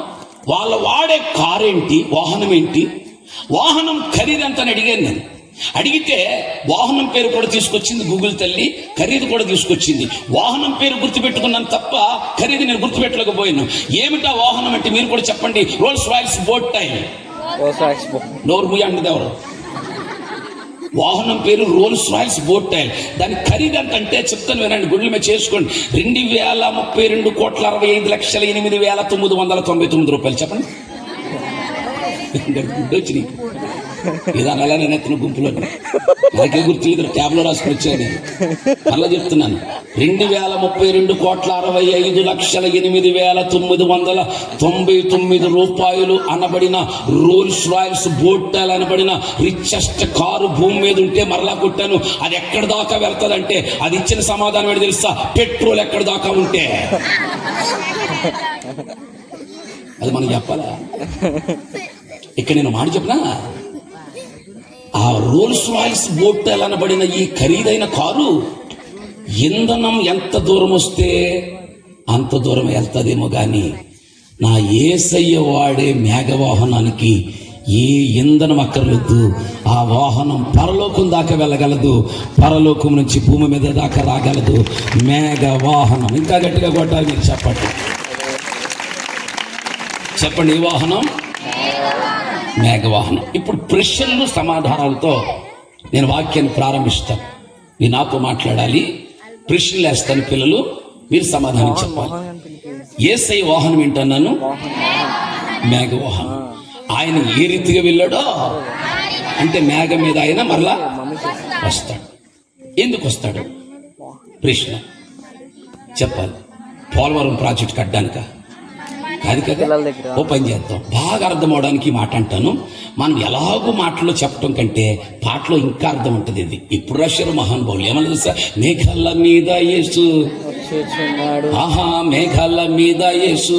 వాళ్ళ వాడే కారు ఏంటి, వాహనం ఏంటి, వాహనం ఖరీదు ఎంత అని అడిగాను నేను. అడిగితే వాహనం పేరు కూడా తీసుకొచ్చింది గూగుల్ తల్లి, ఖరీదు కూడా తీసుకొచ్చింది. వాహనం పేరు గుర్తుపెట్టుకున్నాను తప్ప ఖరీదు నేను గుర్తుపెట్టలేకపోయాను. ఏమిటా వాహనం అంటే మీరు కూడా చెప్పండి. Rolls Royce boat tail. నోరు ముయ్యండి ఎవరు. వాహనం పేరు రోల్స్ రాయిస్ బోట్ టైల్. దాని ఖరీదు అంటే చెప్తాను వినండి, గుడ్ల మీద చేసుకోండి. 2,32,65,08,999 రూపాయలు. చెప్పండి, వచ్చినాయి. ఏదైనా నేను ఎత్తున గుంపులో నాకే గుర్తులేదు, ట్యాబ్లో రాసుకొని వచ్చాను నేను. మళ్ళా చెప్తున్నాను, 2,032,65,899 రూపాయలు అనబడిన రోల్స్ రాయల్స్ బోటల్ అనబడిన రిచెస్ట్ కారు భూమి మీద ఉంటే మరలా కొట్టాను. అది ఎక్కడ దాకా వెళ్తాదంటే అది ఇచ్చిన సమాధానం ఏంటి తెలుసా? పెట్రోల్ ఎక్కడ దాకా ఉంటే. అది మనం చెప్పాలా? ఇక్కడ నేను మాట చెప్పనా, ఆ రోల్స్ రాయల్స్ బోటల్ అనబడిన ఈ ఖరీదైన కారు ఇంధనం ఎంత దూరం వస్తే అంత దూరం వెళ్తాదేమో గాని నా యేసయ్య వాడే మేఘవాహనానికి ఏ ఇంధనం అక్కర్లేదు. ఆ వాహనం పరలోకం దాకా వెళ్ళగలదు, పరలోకం నుంచి భూమి మీద దాకా రాగలదు. మేఘవాహనం. ఇంకా గట్టిగా కొట్టాలి మీరు, చెప్పండి ఈ వాహనం మేఘవాహనం. ఇప్పుడు ప్రశ్నలు సమాధానాలతో నేను వాక్యాన్ని ప్రారంభిస్తాను. మీరు నాతో మాట్లాడాలి, ప్రశ్నలు వేస్తాను. పిల్లలు మీరు సమాధానం చెప్పాలి. యేసయ్య వాహనం ఏంటన్నాను? మేఘవాహనం. ఆయన ఏ రీతిగా వెళ్ళాడో అంటే మేఘం మీద ఆయన మరలా వస్తాడు. ఎందుకు వస్తాడు? ప్రశ్న చెప్పాలి. పోలవరం ప్రాజెక్ట్ కట్టడానిక? కాదు కదా. ఓ పని చేద్దాం, బాగా అర్థం అవడానికి ఈ మాట అంటాను. మనం ఎలాగో మాటలో చెప్పడం కంటే పాటలో ఇంకా అర్థం ఉంటుంది. ఇది ఇప్పుడు రాశారు మహానుభావులు. ఏమన్నా తెలుసా? మేఘాల మీద యేసు, ఆహా మేఘాల మీద యేసు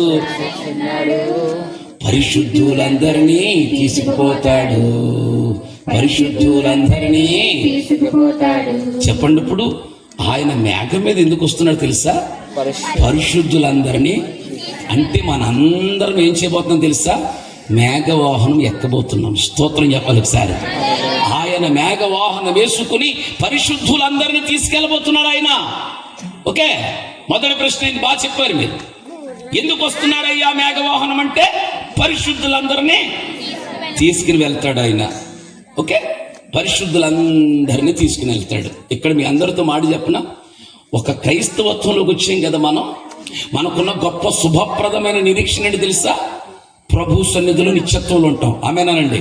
పరిశుద్ధులందరినీ తీసుకుపోతాడు, పరిశుద్ధులందరినీ చెప్పండి. ఇప్పుడు ఆయన మేఘం మీద ఎందుకు వస్తున్నాడు తెలుసా? పరిశుద్ధులందరినీ. అంటే మనందరం ఏం చేయబోతున్నాం తెలుసా? మేఘవాహనం ఎక్కబోతున్నాం. స్తోత్రం చెప్పాలి ఒకసారి. ఆయన మేఘవాహనం వేసుకుని పరిశుద్ధులందరినీ తీసుకెళ్ళబోతున్నాడు ఆయన. ఓకే, మొదటి ప్రశ్న ఇది బాగా చెప్పారు మీరు. ఎందుకు వస్తున్నాడయ్యా మేఘవాహనం అంటే పరిశుద్ధులందరినీ తీసుకుని వెళ్తాడు ఆయన. ఓకే, పరిశుద్ధులందరినీ తీసుకుని వెళ్తాడు. ఇక్కడ మీ అందరితో మాట చెప్పిన ఒక క్రైస్తవత్వంలోకి వచ్చాం కదా మనం. మనకున్న గొప్ప శుభప్రదమైన నిరీక్షణ ఏంటి తెలుసా? ప్రభు సన్నిధిలో నిత్యత్వంలో ఉంటాం. ఆమేనండి.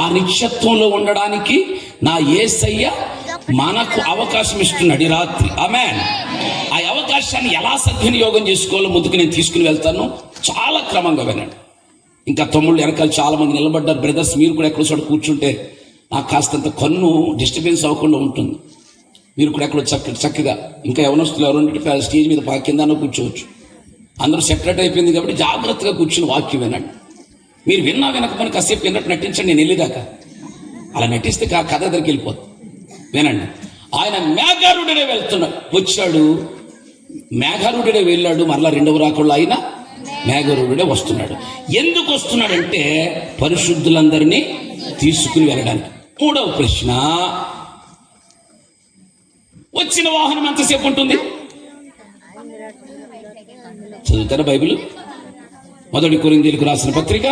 ఆ నిత్యత్వంలో ఉండడానికి నా యేసయ్య మనకు అవకాశం ఇస్తున్నాడు ఈ రాత్రి. ఆమేన్. ఆ అవకాశాన్ని ఎలా సద్వినియోగం చేసుకోవాలో ముందుకు నేను తీసుకుని వెళ్తాను. చాలా క్రమంగా వినండి. ఇంకా తమ్ముళ్ళు వెనకాల చాలా మంది నిలబడ్డారు. బ్రదర్స్ మీరు కూడా ఎక్కడో చోట కూర్చుంటే నాకు కాస్తంత కన్ను డిస్టర్బెన్స్ అవ్వకుండా ఉంటుంది. మీరు కూడా ఎక్కడో చక్కగా ఇంకా యవనస్తులు ఎవరుంటే స్టేజ్ మీద కింద కూర్చోవచ్చు. అందరూ సెపరేట్ అయిపోయింది కాబట్టి జాగ్రత్తగా కూర్చుని వాక్యం వినండి. మీరు విన్నా వినకపోయినా కాసేపు విన్నట్టు నటించండి. నేను వెళ్ళేదాకా అలా నటిస్తే కథ దగ్గరికి వెళ్ళిపోతుంది. వినండి. ఆయన మేఘారుడే వచ్చాడు, మేఘారుడే వెళ్ళాడు. మరలా రెండవ రాకుండా ఆయన మేఘారుడే వస్తున్నాడు. ఎందుకు వస్తున్నాడంటే పరిశుద్ధులందరినీ తీసుకుని వెళ్ళడానికి. మూడవ ప్రశ్న, వచ్చిన వాహనం ఎంతసేపు ఉంటుంది? చదువుతారా బైబిల్? మొదటి కొరింథీయులకు రాసిన పత్రిక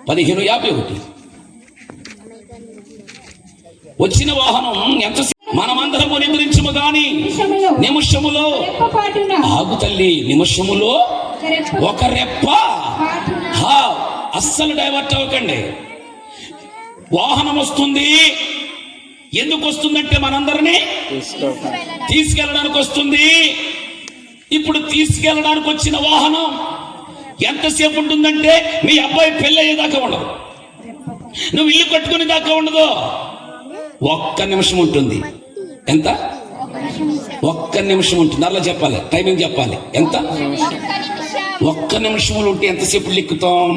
15:51. వచ్చిన వాహనం ఎంతసేపు? మనమందరము నిద్రించము గాని నిమిషములో ఆగు తల్లి, నిమిషములో ఒక రెప్ప. అస్సలు డైవర్ట్ అవ్వకండి. వాహనం వస్తుంది. ఎందుకు వస్తుందంటే మనందరినీ తీసుకెళ్ళడానికి వస్తుంది. ఇప్పుడు తీసుకెళ్ళడానికి వచ్చిన వాహనం ఎంతసేపు ఉంటుందంటే మీ అబ్బాయి పెళ్ళి అయ్యేదాకా ఉండదు, నువ్వు ఇల్లు కట్టుకునే దాకా ఉండదు. 1 నిమిషం ఉంటుంది. ఎంత? 1 నిమిషం ఉంటుంది. అలా చెప్పాలి, టైమింగ్ చెప్పాలి. ఎంత? 1 నిమిషంలో ఉంటే ఎంతసేపు ఎక్కుతాం?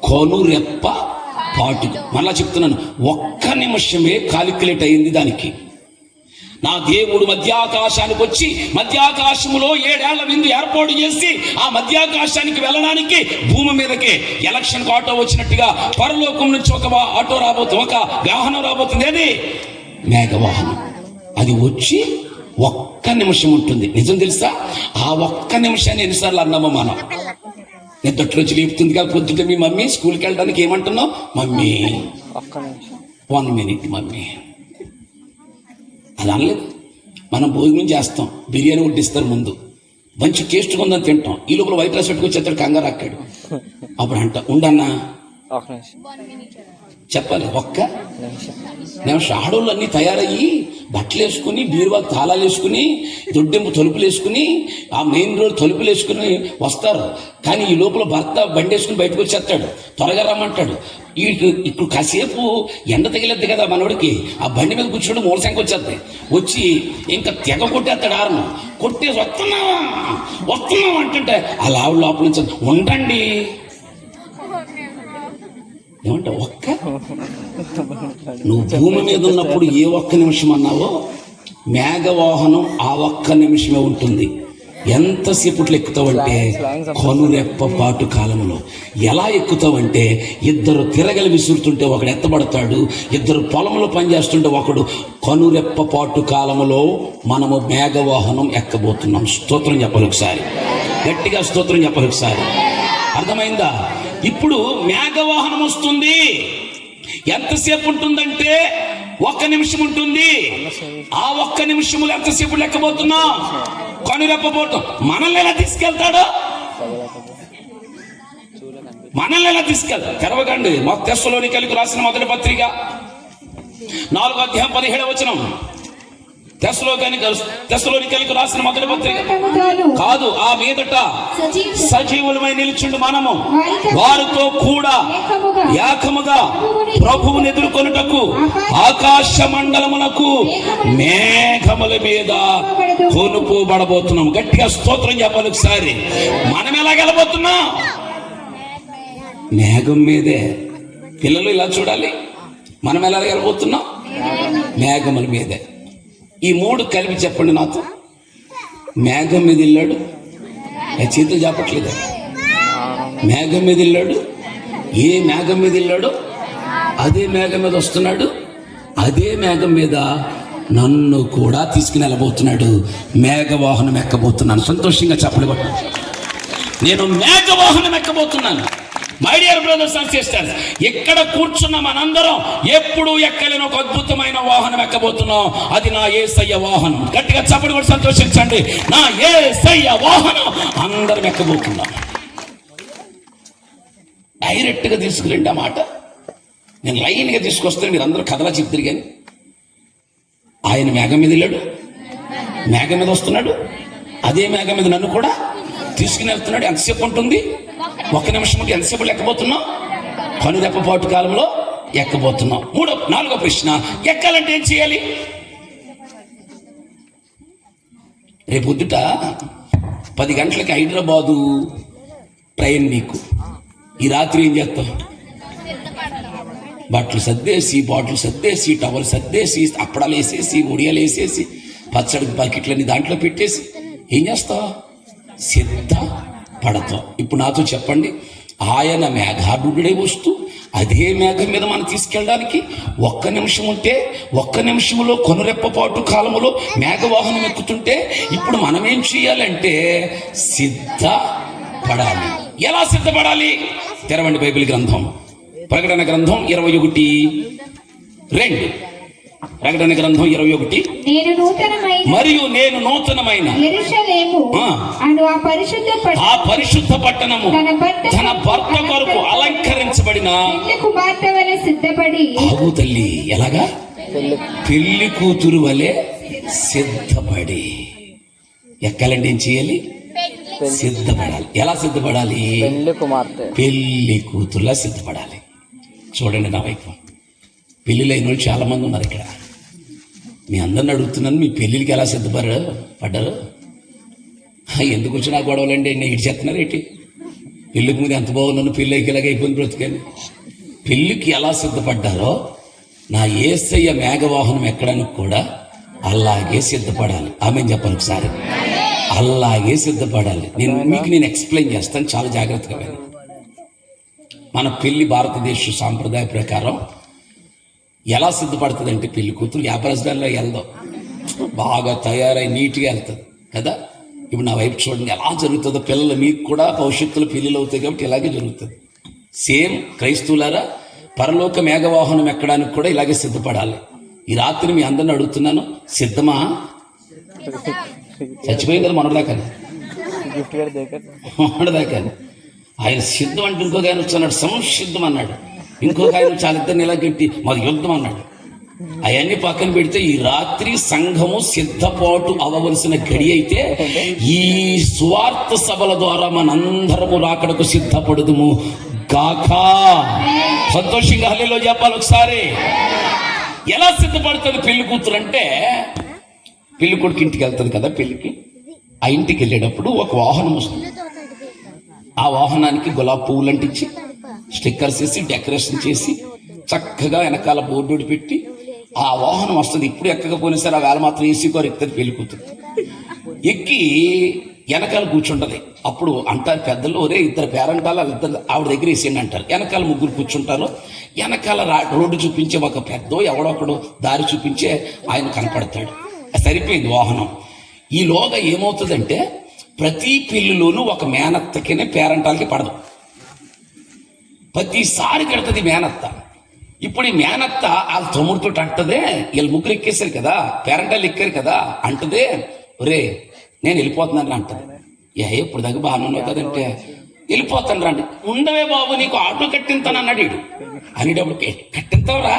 కొనురెప్ప పాటుకు. మళ్ళా చెప్తున్నాను, 1 నిమిషమే కాలిక్యులేట్ అయింది దానికి. నా దేవుడు మధ్యాకాశానికి వచ్చి మధ్యాకాశములో 7 ఏళ్ల విందు ఏర్పాటు చేసి ఆ మధ్యాకాశానికి వెళ్ళడానికి భూమి మీదకి ఎలక్షన్ ఆటో వచ్చినట్టుగా పరలోకం నుంచి ఒక ఆటో రాబోతుంది, ఒక వాహనం రాబోతుంది. అది మేఘవాహనం. అది వచ్చి 1 నిమిషం ఉంటుంది. నిజం తెలుసా? ఆ 1 నిమిషాన్ని ఎన్నిసార్లు అన్నామో మనం. నిద్రలోంచి లేపుతుంది కదా పొద్దుట మీ మమ్మీ స్కూల్కి వెళ్ళడానికి. ఏమంటున్నావు? Mummy 1 minute mummy. అది అనలేదు. మనం భోజనం చేస్తాం, బిర్యానీ వడ్డిస్తారు ముందు, మంచి టేస్ట్గా ఉందని తింటాం. ఈ లోపల వైట్ రైస్ పెట్టుకొచ్చేస్తాడు, కంగారు అక్కాడు. అప్పుడు అంట ఉండన్నా చెప్పాలి ఒక్క నిమిషం. ఆడోళ్ళు అన్నీ తయారయ్యి బట్టలు వేసుకుని బీరువాకు తాళాలు వేసుకుని దొడ్డెంపు తలుపులు వేసుకుని ఆ మెయిన్ రోడ్ తలుపులు వేసుకుని వస్తారు. కానీ ఈ లోపల భర్త బండి వేసుకుని బయటకు వచ్చేస్తాడు, త్వరగా రమ్మంటాడు. ఇప్పుడు కాసేపు ఎండ తగిలేద్ది కదా మనోడికి, ఆ బండి మీద కూర్చోడు మూల సంఖ్య వచ్చేస్తాయి. వచ్చి ఇంకా తెగ కొట్టేస్తాడు ఆరును. కొట్టేసి వస్తున్నావా అంటుంటే ఆ లావు లోపల నుంచి ఉండండి ఏమంటే ఒక్క నువ్వు భూమి మీద ఉన్నప్పుడు ఏ ఒక్క నిమిషం అన్నావో మేఘవాహనం ఆ ఒక్క నిమిషమే ఉంటుంది. ఎంతసేపట్లో ఎక్కుతావంటే కనురెప్ప పాటు కాలంలో. ఎలా ఎక్కుతావంటే ఇద్దరు తిరగలి విసురుతుంటే ఒకడు ఎత్తబడతాడు, ఇద్దరు పొలంలో పనిచేస్తుంటే ఒకడు. కనురెప్ప పాటు కాలంలో మనము మేఘవాహనం ఎక్కబోతున్నాం. స్తోత్రం చెప్పాలి ఒకసారి, గట్టిగా స్తోత్రం చెప్పాలి ఒకసారి. అర్థమైందా? ఇప్పుడు మేఘవాహనం వస్తుంది. ఎంతసేపు ఉంటుందంటే 1 నిమిషం ఉంటుంది. ఆ 1 నిమిషములు ఎంతసేపు లెక్కబోతున్నాం? కనురెప్పబోతాం. మనల్ని ఎలా తీసుకెళ్తాడు? తెరవకండి. తెస్సలోనికైలకు రాసిన మొదటి పత్రిక 4వ అధ్యాయం 17వ వచనం. తెస్సలోనికైలకు రాసిన మొదటి పత్రిక కాదు, ఆ మీదట సజీవులమై నిలుచుండు మనము వారితో కూడా ఏకముగా ప్రభువుని ఎదుర్కొనుటకు ఆకాశ మండలమునకు మేఘముల మీద కొనుపోబడబోతున్నాం. గట్టిగా స్తోత్రం చెప్పాలి ఒకసారి. మనం ఎలా వెళ్ళబోతున్నాం? మేఘం మీదే. పిల్లలు ఇలా చూడాలి. మనం ఎలా వెళ్ళబోతున్నాం? మేఘముల మీదే. ఈ 3 కలిపి చెప్పండి నాతో. మేఘం మీద వెళ్ళాడు. చేతులు చెప్పట్లేదు. మేఘం మీద వెళ్ళాడు. ఏ మేఘం మీద వెళ్ళాడో అదే మేఘం మీద వస్తున్నాడు. అదే మేఘం మీద నన్ను కూడా తీసుకుని వెళ్ళబోతున్నాడు. మేఘవాహనం ఎక్కబోతున్నాను. సంతోషంగా చెప్పండి. నేను మేఘవాహనం ఎక్కబోతున్నాను. My dear brothers and sisters, ఇక్కడ కూర్చున్న మనందరం ఎప్పుడు ఎక్కలేని ఒక అద్భుతమైన వాహనం ఎక్కబోతున్నాం. అది నా యేసయ్య వాహనం. గట్టిగా చప్పటి కూడా సంతోషించండి. నా యేసయ్య వాహనం అందరం ఎక్కబోతున్నాం. డైరెక్ట్గా తీసుకురండి ఆ మాట. నేను లైన్గా తీసుకొస్తే మీరు అందరూ కథలా చెప్తారు. కానీ ఆయన మేఘం మీద వెళ్ళాడు, మేఘం మీద వస్తున్నాడు. అదే మేఘం మీద నన్ను కూడా తీసుకుని వెళ్తున్నాడు. ఎంతసేపు ఉంటుంది? 1 నిమిషంకి ఎంతసేపు ఎక్కబోతున్నాం? కనురెప్పపాటు కాలంలో ఎక్కబోతున్నాం. 4వ ప్రశ్న, ఎక్కాలంటే ఏం చేయాలి? రేపు పొద్దుట 10 గంటలకి హైదరాబాదు ట్రైన్ నీకు. ఈ రాత్రి ఏం చేస్తాం? బట్టలు సర్దేసి, బాటిల్ సర్దేసి, టవల్ సర్దేసి, అప్పడాలు వేసేసి, ఒడియాలు వేసేసి, పచ్చడి ప్యాకెట్లన్నీ దాంట్లో పెట్టేసి ఏం చేస్తావు? సిద్ధపడతాం. ఇప్పుడు నాతో చెప్పండి. ఆయన మేఘాఢ్యుడై వస్తూ అదే మేఘం మీద మనం తీసుకెళ్ళడానికి 1 నిమిషం ఉంటే 1 నిమిషంలో కనురెప్పపాటు కాలములో మేఘవాహనం ఎక్కుతుంటే ఇప్పుడు మనం ఏం చేయాలంటే సిద్ధపడాలి. ఎలా సిద్ధపడాలి? తెరవండి బైబిల్ గ్రంథం. ప్రకటన గ్రంథం 21:2. ప్రకటన గ్రంథం 21. మరియు నేను నూతనమైన యెరూషలేము అను ఆ పరిశుద్ధ పట్టణము తన భర్త కొరకు అలంకరించబడిన కుమార్తె వలె సిద్ధపడి. ఆగు తల్లి, ఎలాగా? పెళ్లి కూతురు వలె సిద్ధపడి ఎక్కాలంటే ఏం చేయాలి? సిద్ధపడాలి. ఎలా సిద్ధపడాలి? పెళ్లి కూతురులా సిద్ధపడాలి. చూడండి నా వైపు. పెళ్ళిళ్ళైన వాళ్ళు చాలా మంది ఉన్నారు ఇక్కడ. మీ అందరిని అడుగుతున్నాను, మీ పెళ్ళిళ్ళకి ఎలా పడ్డారు? ఎందుకు వచ్చినా గొడవలండి? నేను ఇటు చెప్తున్నారు ఏంటి? పెళ్ళికి ముందు ఎంత బాగున్నాను, పెళ్ళికి ఇలాగ అయిపోయింది బ్రతికాను. పెళ్ళికి ఎలా సిద్ధపడ్డారో నా యేసయ్య మేఘవాహనం ఎక్కడానికి కూడా అలాగే సిద్ధపడాలి. ఆమె చెప్పాలి ఒకసారి. అలాగే సిద్ధపడాలి. నేను ఎక్స్ప్లెయిన్ చేస్తాను, చాలా జాగ్రత్తగా వినండి. మన పెళ్లి భారతదేశ సాంప్రదాయ ప్రకారం ఎలా సిద్ధపడుతుంది అంటే, పెళ్లి కూతురు వ్యాపారస్తుల్లో వెళ్దాం, బాగా తయారై నీట్గా వెళ్తుంది కదా. ఇప్పుడు నా వైపు చూడండి ఎలా జరుగుతుందో. పిల్లలు మీకు కూడా భవిష్యత్తులో పెళ్ళిళ్ళు అవుతాయి కాబట్టి ఇలాగే జరుగుతుంది. సేమ్ క్రైస్తవులారా, పరలోక మేఘవాహనం ఎక్కడానికి కూడా ఇలాగే సిద్ధపడాలి. ఈ రాత్రి మీ అందరిని అడుగుతున్నాను, సిద్ధమా? చచ్చిపోయింది కదా మొన్నదాకాని. ఆయన సిద్ధం అంటే ఇంకోగానే వచ్చాడు, సంసిద్ధం అన్నాడు. ఇంకొక ఆయన చాలిద్దరిని ఇలా గట్టి మాది యుద్ధం అన్నాడు. అవన్నీ పక్కన పెడితే ఈ రాత్రి సంఘము సిద్ధపాటు అవ్వవలసిన గడి అయితే ఈ సువార్త సభల ద్వారా మనందరము రాకడకు సిద్ధపడుదుము గాక. సంతోషంగా హల్లెలూయా చెప్పాలి ఒకసారి. ఎలా సిద్ధపడుతుంది పెళ్లి కూతురు అంటే, పెళ్లి కొడుకు ఇంటికి వెళ్తుంది కదా పెళ్లికి. ఆ ఇంటికి వెళ్ళేటప్పుడు ఒక వాహనం వస్తుంది. ఆ వాహనానికి గులాబీ పువ్వులు అంటించి స్టిక్కర్స్ వేసి డెకరేషన్ చేసి చక్కగా వెనకాల బోర్డు పెట్టి ఆ వాహనం వస్తుంది. ఇప్పుడు ఎక్కకపోయినా సరే ఆ వేళ మాత్రం ఏసీ కారు ఎక్కుతుంది పెళ్లి కూతురు. ఎక్కి వెనకాల కూర్చుంటది. అప్పుడు అంటారు పెద్దలు, ఒరే ఇద్దరు పేరంటాలు ఇద్దరు ఆవిడ దగ్గర వేసేయండి అంటారు. వెనకాల ముగ్గురు కూర్చుంటారు. వెనకాల రోడ్డు చూపించే ఒక పెద్ద ఎవడొకడు దారి చూపించే ఆయన కనపడతాడు. సరిపోయింది వాహనం. ఈలోగా ఏమవుతుందంటే ప్రతి పెళ్లిలోనూ ఒక మేనత్తకినే పేరంటాలకి పడదు. ప్రతిసారి కడుతుంది మేనత్త. ఇప్పుడు ఈ మేనత్త వాళ్ళ తమ్ముడితో అంటదే, వీళ్ళు ముగ్గురు ఎక్కేశారు కదా, పేరంటాలు ఎక్కారు కదా, అంటదే, ఒరే నేను వెళ్ళిపోతున్నాను అంటది. ఇప్పుడు దాకా బాగానే ఉన్నావు కదంటే, వెళ్ళిపోతాను రండి. ఉండవే బాబు నీకు ఆటో కట్టింతాను అన్నాడు వీడు. అనేటప్పుడు కట్టింతావురా,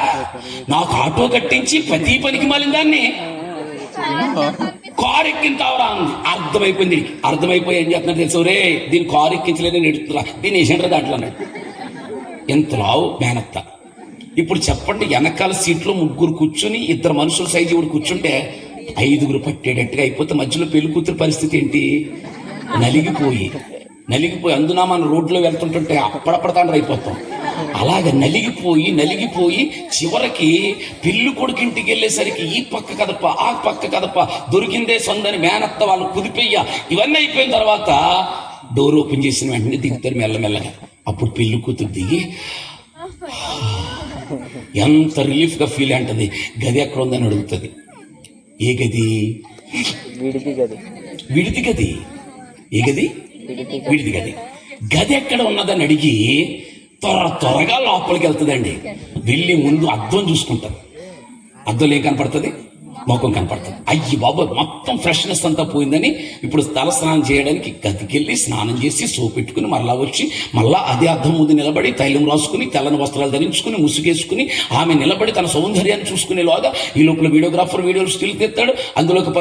నాకు ఆటో కట్టించి ప్రతి పనికి మాలిన దాన్ని కారు ఎక్కింతావురా అంది. అర్థమైపోయి ఏం చేస్తున్నాడు తెలుసు, రే దీన్ని కారు ఎక్కించలేదని ఎడుతురా, దీన్ని వేసేంటారు దాంట్లో అన్నాడు. ఎంత లావు మేనత్త. ఇప్పుడు చెప్పండి, వెనకాల సీట్లో ముగ్గురు కూర్చుని ఇద్దరు మనుషుల సైజు కూడా కూర్చుంటే 5గురు పట్టేటట్టుగా అయిపోతే మధ్యలో పెళ్లి కూతురు పరిస్థితి ఏంటి? నలిగిపోయి అందున మనం రోడ్లో వెళ్తుంటుంటే అప్పడపడతాండ్రు అయిపోతాం. అలాగే నలిగిపోయి చివరికి పెళ్లి కొడుకు ఇంటికి వెళ్ళేసరికి ఈ పక్క కదప ఆ పక్క కదప దొరికిందే సొందని మేనత్త వాళ్ళు కుదిపెయ్య ఇవన్నీ అయిపోయిన తర్వాత డోర్ ఓపెన్ చేసిన వెంటనే దిగుతారు మెల్లమెల్లగా. అప్పుడు పెళ్లి కూతురు దిగి ఎంత రిలీఫ్ గా ఫీల్ అంటది. గది ఎక్కడ ఉందని అడుగుతుంది. ఏ గది? విడిది గది. ఏ గది? విడిది గది. గది ఎక్కడ ఉన్నదని అడిగి త్వరగా లోపలికి వెళ్తుందండి. వెళ్ళి ముందు అద్దం చూసుకుంటారు. అద్దంలో ఏం కనపడుతుంది? ముఖం కనపడుతుంది. అయ్యి బాబు మొత్తం ఫ్రెష్నెస్ అంతా పోయిందని ఇప్పుడు తల స్నానం చేయడానికి గదికెళ్ళి స్నానం చేసి సోప్ పెట్టుకుని మరలా వచ్చి మళ్ళా అదే అద్దం ముందు నిలబడి తైలం రాసుకుని తెల్లని వస్త్రాలు ధరించుకుని ముసుగేసుకుని ఆమె నిలబడి తన సౌందర్యాన్ని చూసుకునేలాగా ఈ లోపల వీడియోగ్రాఫర్ వీడియోలు స్టిల్ తెస్తాడు. అందులోకి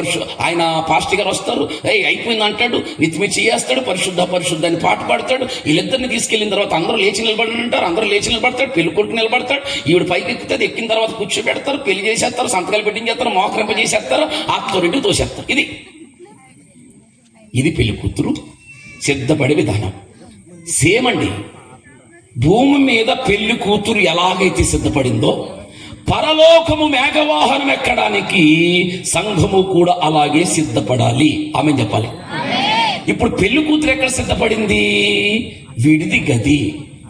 ఆయన పాస్టర్ గారు వస్తారు. అయిపోయింది అంటాడు, నిత్యమే చేస్తాడు, పరిశుద్ధ అని పాట పాడతాడు. వీళ్ళిద్దరిని తీసుకెళ్లిన తర్వాత అందరూ లేచి నిలబడి ఉంటారు. అందరూ లేచి నిలబడతాడు. పెళ్లి కొడుకు నిలబడతాడు. ఈవిడ పైకి ఎక్కుతుంది. ఎక్కిన తర్వాత కూర్చోబెడతారు. పెళ్లి చేసేస్తారు. సంతకాలు పెట్టించేస్తారు. చేసేస్తారు. ఆత్మరెడ్డి తోసేస్తారు. ఇది పెళ్లి కూతురు సిద్ధపడే విధానం. సేమ్ అండి. భూమి మీద పెళ్లి కూతురు ఎలాగైతే సిద్ధపడిందో పరలోకము మేఘవాహనం ఎక్కడానికి సంఘము కూడా అలాగే సిద్ధపడాలి. ఆమె చెప్పాలి. ఇప్పుడు పెళ్లి కూతురు ఎక్కడ సిద్ధపడింది? విడిది గది.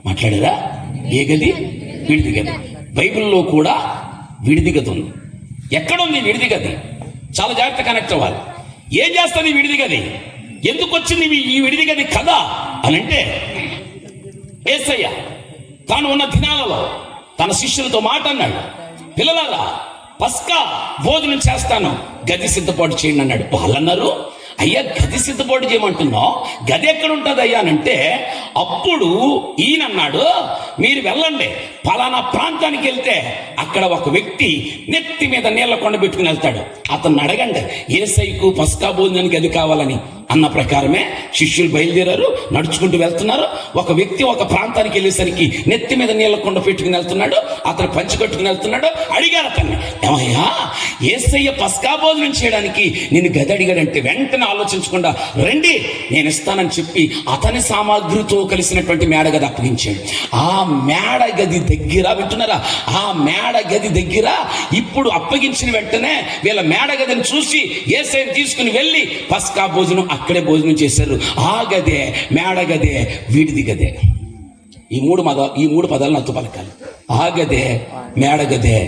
మాట్లాడారా? ఏ గది? విడిది గది. బైబిల్లో కూడా విడిది గది ఉంది. ఎక్కడుంది విడిది గది? చాలా జాగ్రత్త కనెక్ట్ అవ్వాలి. ఏం చేస్తుంది విడిది గది? ఎందుకు వచ్చింది ఈ విడిది గది కదా అనంటే, యేసయ్య తాను ఉన్న దినాలలో తన శిష్యులతో మాట అన్నాడు, పిల్లలారా పస్కా భోజనం చేస్తాను, గది సిద్ధపాటు చేయండి అన్నాడు. వాళ్ళన్నారు, అయ్యా గది సిద్ధపాటు చేయమంటున్నావు, గది ఎక్కడ ఉంటుంది అయ్యా అనంటే, అప్పుడు ఈయనన్నాడు, మీరు వెళ్ళండి ఫలానా ప్రాంతానికి వెళ్తే అక్కడ ఒక వ్యక్తి నెత్తి మీద నీళ్ల కొండ పెట్టుకుని వెళ్తాడు, అతన్ని అడగండి యేసయ్యకు పస్కా భోజనానికి గది కావాలని. అన్న ప్రకారమే శిష్యులు బయలుదేరారు. నడుచుకుంటూ వెళ్తున్నారు. ఒక వ్యక్తి ఒక ప్రాంతానికి వెళ్ళేసరికి నెత్తి మీద నీళ్ల కొండ పెట్టుకుని వెళ్తున్నాడు. అతను పంచి కట్టుకుని వెళ్తున్నాడు. అడిగాడు అతన్ని, ఏమయ్యా యేసయ్య పస్కా భోజనం చేయడానికి నేను గది అడిగాడంటే వెంటనే ఆలోచించకుండా రండి నేను ఇస్తానని చెప్పి అతని సామాగ్రితో కలిసినటువంటి మేడగది అప్పగించాడు. ఆ మేడగది దగ్గర వింటున్నారా? ఆ మేడగది దగ్గర ఇప్పుడు అప్పగించిన వెంటనే వీళ్ళ మేడగదిని చూసి యేసయ్యని తీసుకుని వెళ్ళి పస్కా భోజనం అక్కడే భోజనం చేశారు. ఆ గదే మేడగదే విడిది గదే. ఈ మూడు పదాలు నాతో పలకాలి. ఆ గదే మేడగదే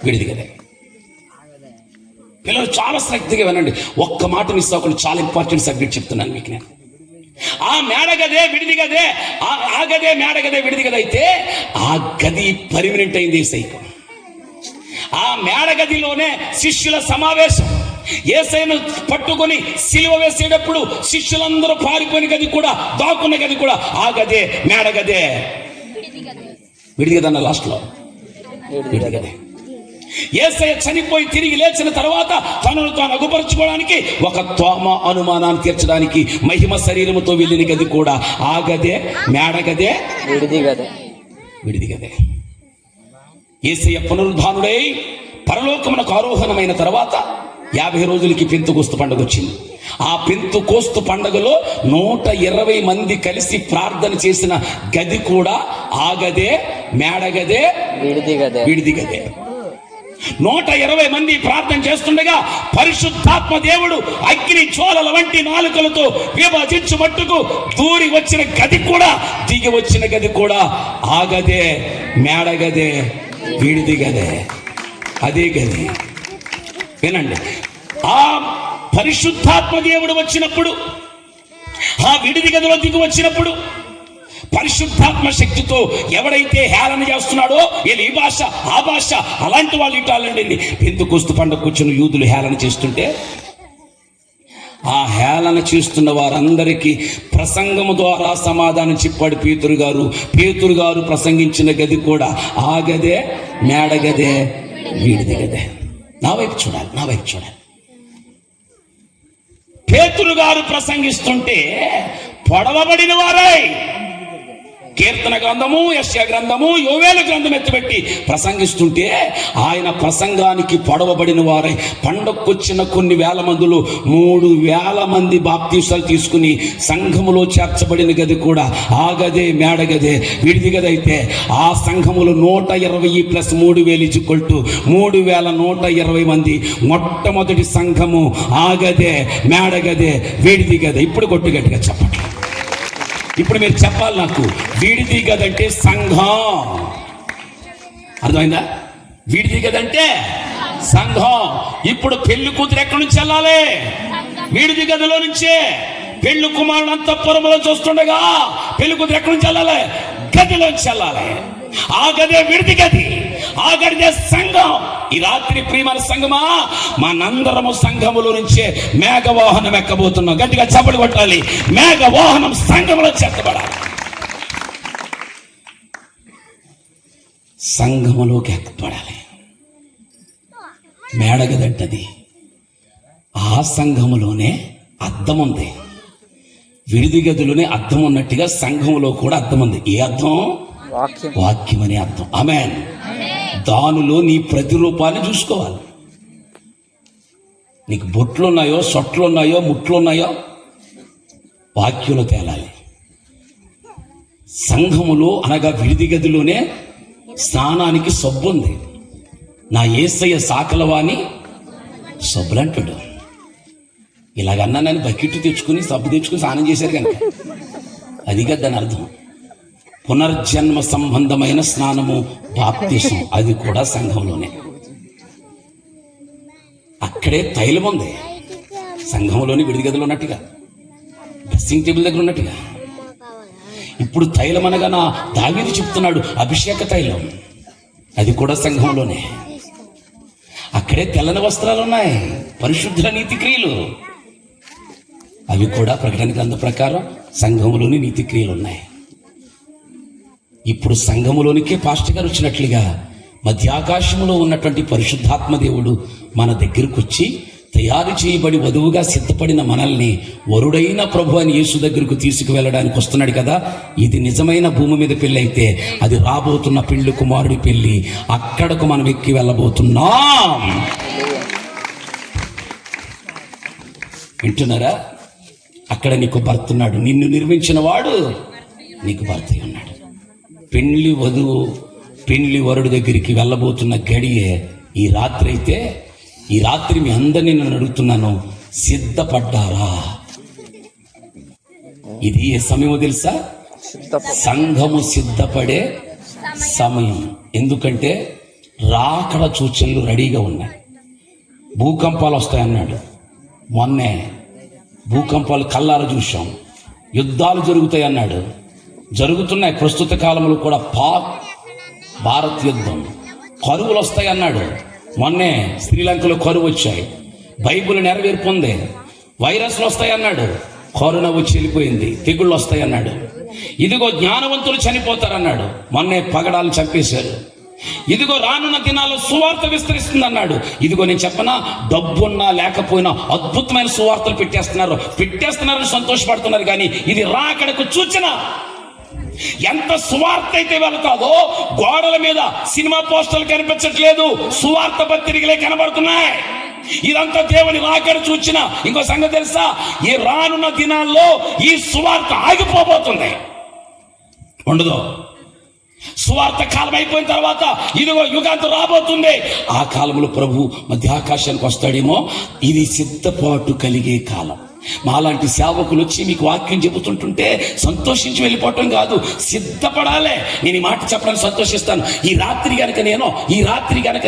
విడిది గదే. పిల్లలు చాలా శ్రద్ధగా వినండి. ఒక్క మాట మిస్ అవ్వకుండా చాలా ఇంపార్టెంట్ సబ్జెక్ట్ చెప్తున్నాను మీకు నేను. ఆ మేడగదే విడిది గదే, ఆ గదే మేడగదే విడిది గదే అయితే ఆ గది పర్మినెంట్ అయింది యేసయ్యకు. ఆ మేడగదిలోనే శిష్యుల సమావేశం. యేసయ్యను పట్టుకొని సిలువ వేసేటప్పుడు శిష్యులందరూ పారిపోయిన గది కూడా, దాక్కున్న గది కూడా ఆ గదే మేడగదే విడిది కదన్న లాస్ట్లో విడిది కదే. యేసయ్య చనిపోయి తిరిగి లేచిన తర్వాత తనను తాను అగుపరుచుకోవడానికి ఒక తోమ అనుమానాన్ని తీర్చడానికి మహిమ శరీరముతో వెళ్ళిన గది కూడా ఆ గదే, మేడగదే, విడిది గదే. యేసయ్య పునరుద్ధానుడై పరలోకమునకు ఆరోహణమైన తర్వాత 50 రోజులకి పెంతెకోస్తు పండుగ వచ్చింది. ఆ పెంతెకోస్తు పండుగలో 120 మంది కలిసి ప్రార్థన చేసిన గది కూడా ఆ గదే, మేడగదే, విడిది గదే. 120 మంది ప్రార్థన చేస్తుండగా పరిశుద్ధాత్మ దేవుడు అగ్ని జ్వాలల వంటి నాలుకలతో విభజించు మట్టుకు దూరి వచ్చిన గది కూడా, దిగి వచ్చిన గది కూడా ఆ గదే, మేడగదే, విడిది గదే. అదే గది. వినండి, ఆ పరిశుద్ధాత్మ దేవుడు వచ్చినప్పుడు, ఆ విడిది గదిలో దిగి వచ్చినప్పుడు పరిశుద్ధాత్మ శక్తితో ఎవడైతే హేళన చేస్తున్నాడో ఈ భాష ఆ భాష అలాంటి వాళ్ళు ఇటాలండి. పెంతెకోస్తు పండుగ కూర్చుని యూదులు హేళన చేస్తుంటే ఆ హేళన చేస్తున్న వారందరికీ ప్రసంగము ద్వారా సమాధానం చెప్పాడు పేతురు గారు ప్రసంగించిన గది కూడా ఆ గదే, మేడగదే, విడిది గదే. నా వైపు చూడాలి. పేతురు గారు ప్రసంగిస్తుంటే పొడవబడిన వారై కీర్తన గ్రంథము, యెషయా గ్రంథము, యోవేలు గ్రంథం ఎత్తిపెట్టి ప్రసంగిస్తుంటే ఆయన ప్రసంగానికి పొడవబడిన వారై పండగకొచ్చిన కొన్ని వేల మందిలో 3,000 మంది బాప్తీసాలు తీసుకుని సంఘములో చేర్చబడిన గది కూడా ఆ గదే, మేడగదే, విడిది గది. అయితే ఆ సంఘములో 120 + 3,000 3,120 మంది మొట్టమొదటి సంఘము ఆ గదే, మేడగదే, విడిది గదే. ఇప్పుడు కొట్టు గట్టిగా చెప్పండి. ఇప్పుడు మీరు చెప్పాలి నాకు, విడిది గదంటే సంఘం. అర్థమైందా? విడిది గదంటే సంఘం. ఇప్పుడు పెళ్లి కూతురు ఎక్కడి నుంచి వెళ్ళాలి? విడిది గదిలో నుంచే. పెళ్లి కుమారుడు అంతఃపురములో చూస్తుండగా పెళ్లి కూతురు ఎక్కడి నుంచి వెళ్ళాలి? గదిలోంచి వెళ్ళాలి. ఆ గదే విడిది గది, ఆ గడిదే సంఘం. ఈ రాత్రి ప్రియమైన సంఘమా, మనందరము సంఘములో నుంచే మేఘవాహనం ఎక్కబోతున్నాం. గట్టిగా చప్పట్లు కొట్టాలి. మేఘవాహనం సంఘములో చేర్చబడాలి. సంఘములోకి ఎక్కబడాలి. మేడగదంటది. ఆ సంఘములోనే అద్దం ఉంది. విడిది గదిలోనే అద్దం ఉన్నట్టుగా సంఘములో కూడా అద్దం ఉంది. ఏ అద్దం? వాక్యం అనే అర్థం. ఆమేన్. దానిలో నీ ప్రతిరూపాన్ని చూసుకోవాలి. నీకు బొట్లు ఉన్నాయో, సొట్లు ఉన్నాయో, ముట్లు ఉన్నాయో వాక్యంలో తేలాలి. సంఘములో అనగా విడిది గదిలోనే స్నానానికి సబ్బు ఉంది. నా యేసయ్య సాకలవాని సబ్బులంటాడు. ఇలాగన్నా నన్ను బకెట్ తెచ్చుకుని సబ్బు తెచ్చుకుని స్నానం చేశారు కనుక అది కదా దాని అర్థం. పునర్జన్మ సంబంధమైన స్నానము బాప్తిసం, అది కూడా సంఘంలోనే. అక్కడే తైలం ఉంది. సంఘంలోని విడిది గదిలో ఉన్నట్టుగా, డ్రెస్సింగ్ టేబుల్ దగ్గర ఉన్నట్టుగా. ఇప్పుడు తైలం అనగా నా దావీదు చెప్తున్నాడు అభిషేక తైలం, అది కూడా సంఘంలోనే. అక్కడే తెల్లని వస్త్రాలు ఉన్నాయి, పరిశుద్ధ నీతి క్రియలు, అవి కూడా ప్రకటన గ్రంథం ప్రకారం సంఘంలోని నీతి క్రియలు ఉన్నాయి. ఇప్పుడు సంఘములోనికే పాస్టర్ గారు వచ్చినట్లుగా మధ్యాకాశములో ఉన్నటువంటి పరిశుద్ధాత్మ దేవుడు మన దగ్గరకు వచ్చి తయారు చేయబడి వధువుగా సిద్ధపడిన మనల్ని వరుడైన ప్రభు అని యేసు దగ్గరకు తీసుకువెళ్ళడానికి వస్తున్నాడు కదా. ఇది నిజమైన భూమి మీద పెళ్ళి అయితే అది రాబోతున్న పెళ్లి కుమారుడి పెళ్లి. అక్కడకు మనం ఎక్కి వెళ్ళబోతున్నాం. వింటున్నారా? అక్కడ నీకు భర్త ఉన్నాడు. నిన్ను నిర్మించిన వాడు నీకు భర్త ఉన్నాడు. పెళ్లి వధువు పెళ్లి వరుడు దగ్గరికి వెళ్ళబోతున్న గడియే ఈ రాత్రి. అయితే ఈ రాత్రి మీ అందరినీ నేను అడుగుతున్నాను, సిద్ధపడ్డారా? ఇది ఏ సమయమో తెలుసా? సంఘము సిద్ధపడే సమయం. ఎందుకంటే రాకడ సూచనలు రెడీగా ఉన్నాయి. భూకంపాలు వస్తాయన్నాడు. మొన్నే భూకంపాలు కల్లార చూశాం. యుద్ధాలు జరుగుతాయి అన్నాడు. జరుగుతున్నాయి. ప్రస్తుత కాలంలో కూడా పాక్ భారత్ యుద్ధం. కరువులు వస్తాయి అన్నాడు. మొన్నే శ్రీలంకలో కరువు వచ్చాయి. బైబిల్ నెరవేర్పు ఉంది. వైరస్లు వస్తాయి అన్నాడు. కరోనా వచ్చి వెళ్ళిపోయింది. తెగుళ్ళు వస్తాయి అన్నాడు. ఇదిగో జ్ఞానవంతులు చనిపోతారన్నాడు, మొన్నే పగడాలు చంపేశారు. ఇదిగో రానున్న దినాల్లో సువార్త విస్తరిస్తుంది అన్నాడు. ఇదిగో నేను చెప్పనా, డబ్బున్నా లేకపోయినా అద్భుతమైన సువార్తలు పెట్టేస్తున్నారని సంతోషపడుతున్నారు. కానీ ఇది రాకడకు సూచన. ఎంత సువార్త అయితే వెళతాదో, గోడల మీద సినిమా పోస్టర్లు కనిపించట్లేదు, సువార్త పత్రికలే కనబడుతున్నాయి. ఇదంతా దేవుని రాకడ సూచన. ఇంకో సంగతి తెలుసా, ఈ రానున్న దినాల్లో ఈ సువార్త ఆగిపోబోతుంది, ఉండదు. సువార్త కాలం అయిపోయిన తర్వాత ఇదిగో యుగాంతం రాబోతుంది. ఆ కాలంలో ప్రభు మధ్య ఆకాశానికి వస్తాడేమో. ఇది సిద్ధపాటు కలిగే కాలం. మాలాంటి సేవకులు వచ్చి మీకు వాక్యం చెబుతుంటుంటే సంతోషించి వెళ్ళిపోవటం కాదు, సిద్ధపడాలే. నేను ఈ మాట చెప్పడానికి సంతోషిస్తాను. ఈ రాత్రి గనక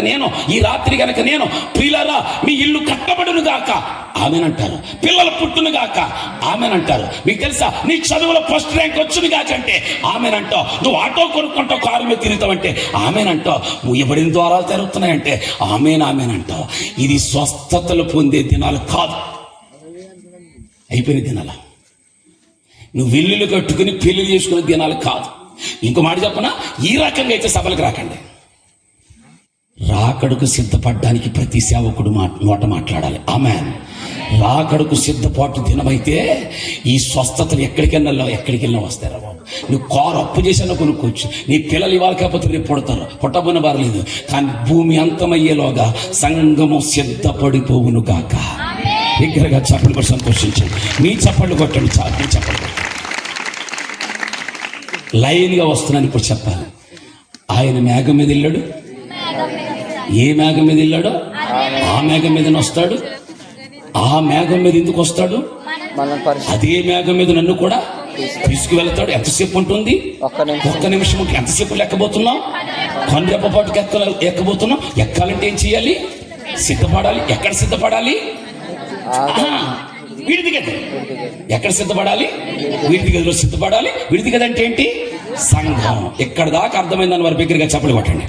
నేను ప్రియులారా మీ ఇల్లు కట్టబడును గాక ఆమెనంటారు, పిల్లలు పుట్టును గాక ఆమెనంటారు. మీకు తెలుసా, నీ చదువులో ఫస్ట్ ర్యాంక్ వచ్చును గాక అంటే ఆమెనంటావు. నువ్వు ఆటో కొనుక్కుంటావు, కారు మీద తిరుగుతావంటే ఆమెనంటావు. ముయ్యబడిన ద్వారాలు తెరుగుతున్నాయంటే ఆమెనంటావు. ఇది స్వస్థతలు పొందే దినాలు కాదు, అయిపోయిన దినాల. నువ్వు ఇల్లులు కట్టుకుని పెళ్లి చేసుకునే దినాలు కాదు. ఇంకో మాట చెప్పనా, ఈ రకంగా అయితే సభలకు రాకండి. రాకడకు సిద్ధపడడానికి ప్రతి సేవకుడు నోట మాట్లాడాలి. ఆమేన్. రాకడకు సిద్ధపాటు దినమైతే ఈ స్వస్థతలు ఎక్కడికెళ్ళినా వస్తారా బాబు. నువ్వు కారు అప్పు చేసినా కొనుక్కోవచ్చు, నీ పిల్లలు ఇవాళ కాకపోతే రేపు పుడతారు, పుట్టబోన బారలేదు. కానీ భూమి అంతమయ్యేలోగా సంఘము సిద్ధపడిపోవును గాక. దగ్గరగా చప్పట్లు కూడా సంతోషించండి. మీ చప్పట్లు కొట్టండి, మీ చప్పట్లు లైన్గా వస్తున్నాను. ఇప్పుడు చెప్పాలి, ఆయన మేఘం మీద వెళ్ళాడు. ఏ మేఘం మీద వెళ్ళాడో ఆ మేఘం మీదనే వస్తాడు. ఆ మేఘం మీద ఎందుకు వస్తాడు? అదే మేఘం మీద నన్ను కూడా తీసుకువెళ్తాడు. ఎంతసేపు ఉంటుంది? ఒక్క నిమిషం ఉంటుంది. ఎంతసేపు లెక్కబోతున్నాం? కొండెప్ప పాటుకు ఎక్కబోతున్నాం. ఎక్కాలంటే ఏం చేయాలి? సిద్ధపడాలి. ఎక్కడ సిద్ధపడాలి? విడిది గది. ఎక్కడ సిద్ధపడాలి? విడిది గదిలో సిద్ధపడాలి. విడిది గది అంటే ఏంటి? సంఘం. ఎక్కడ దాకా అర్థమైందని వారి దగ్గరగా చెప్పలు కొట్టండి.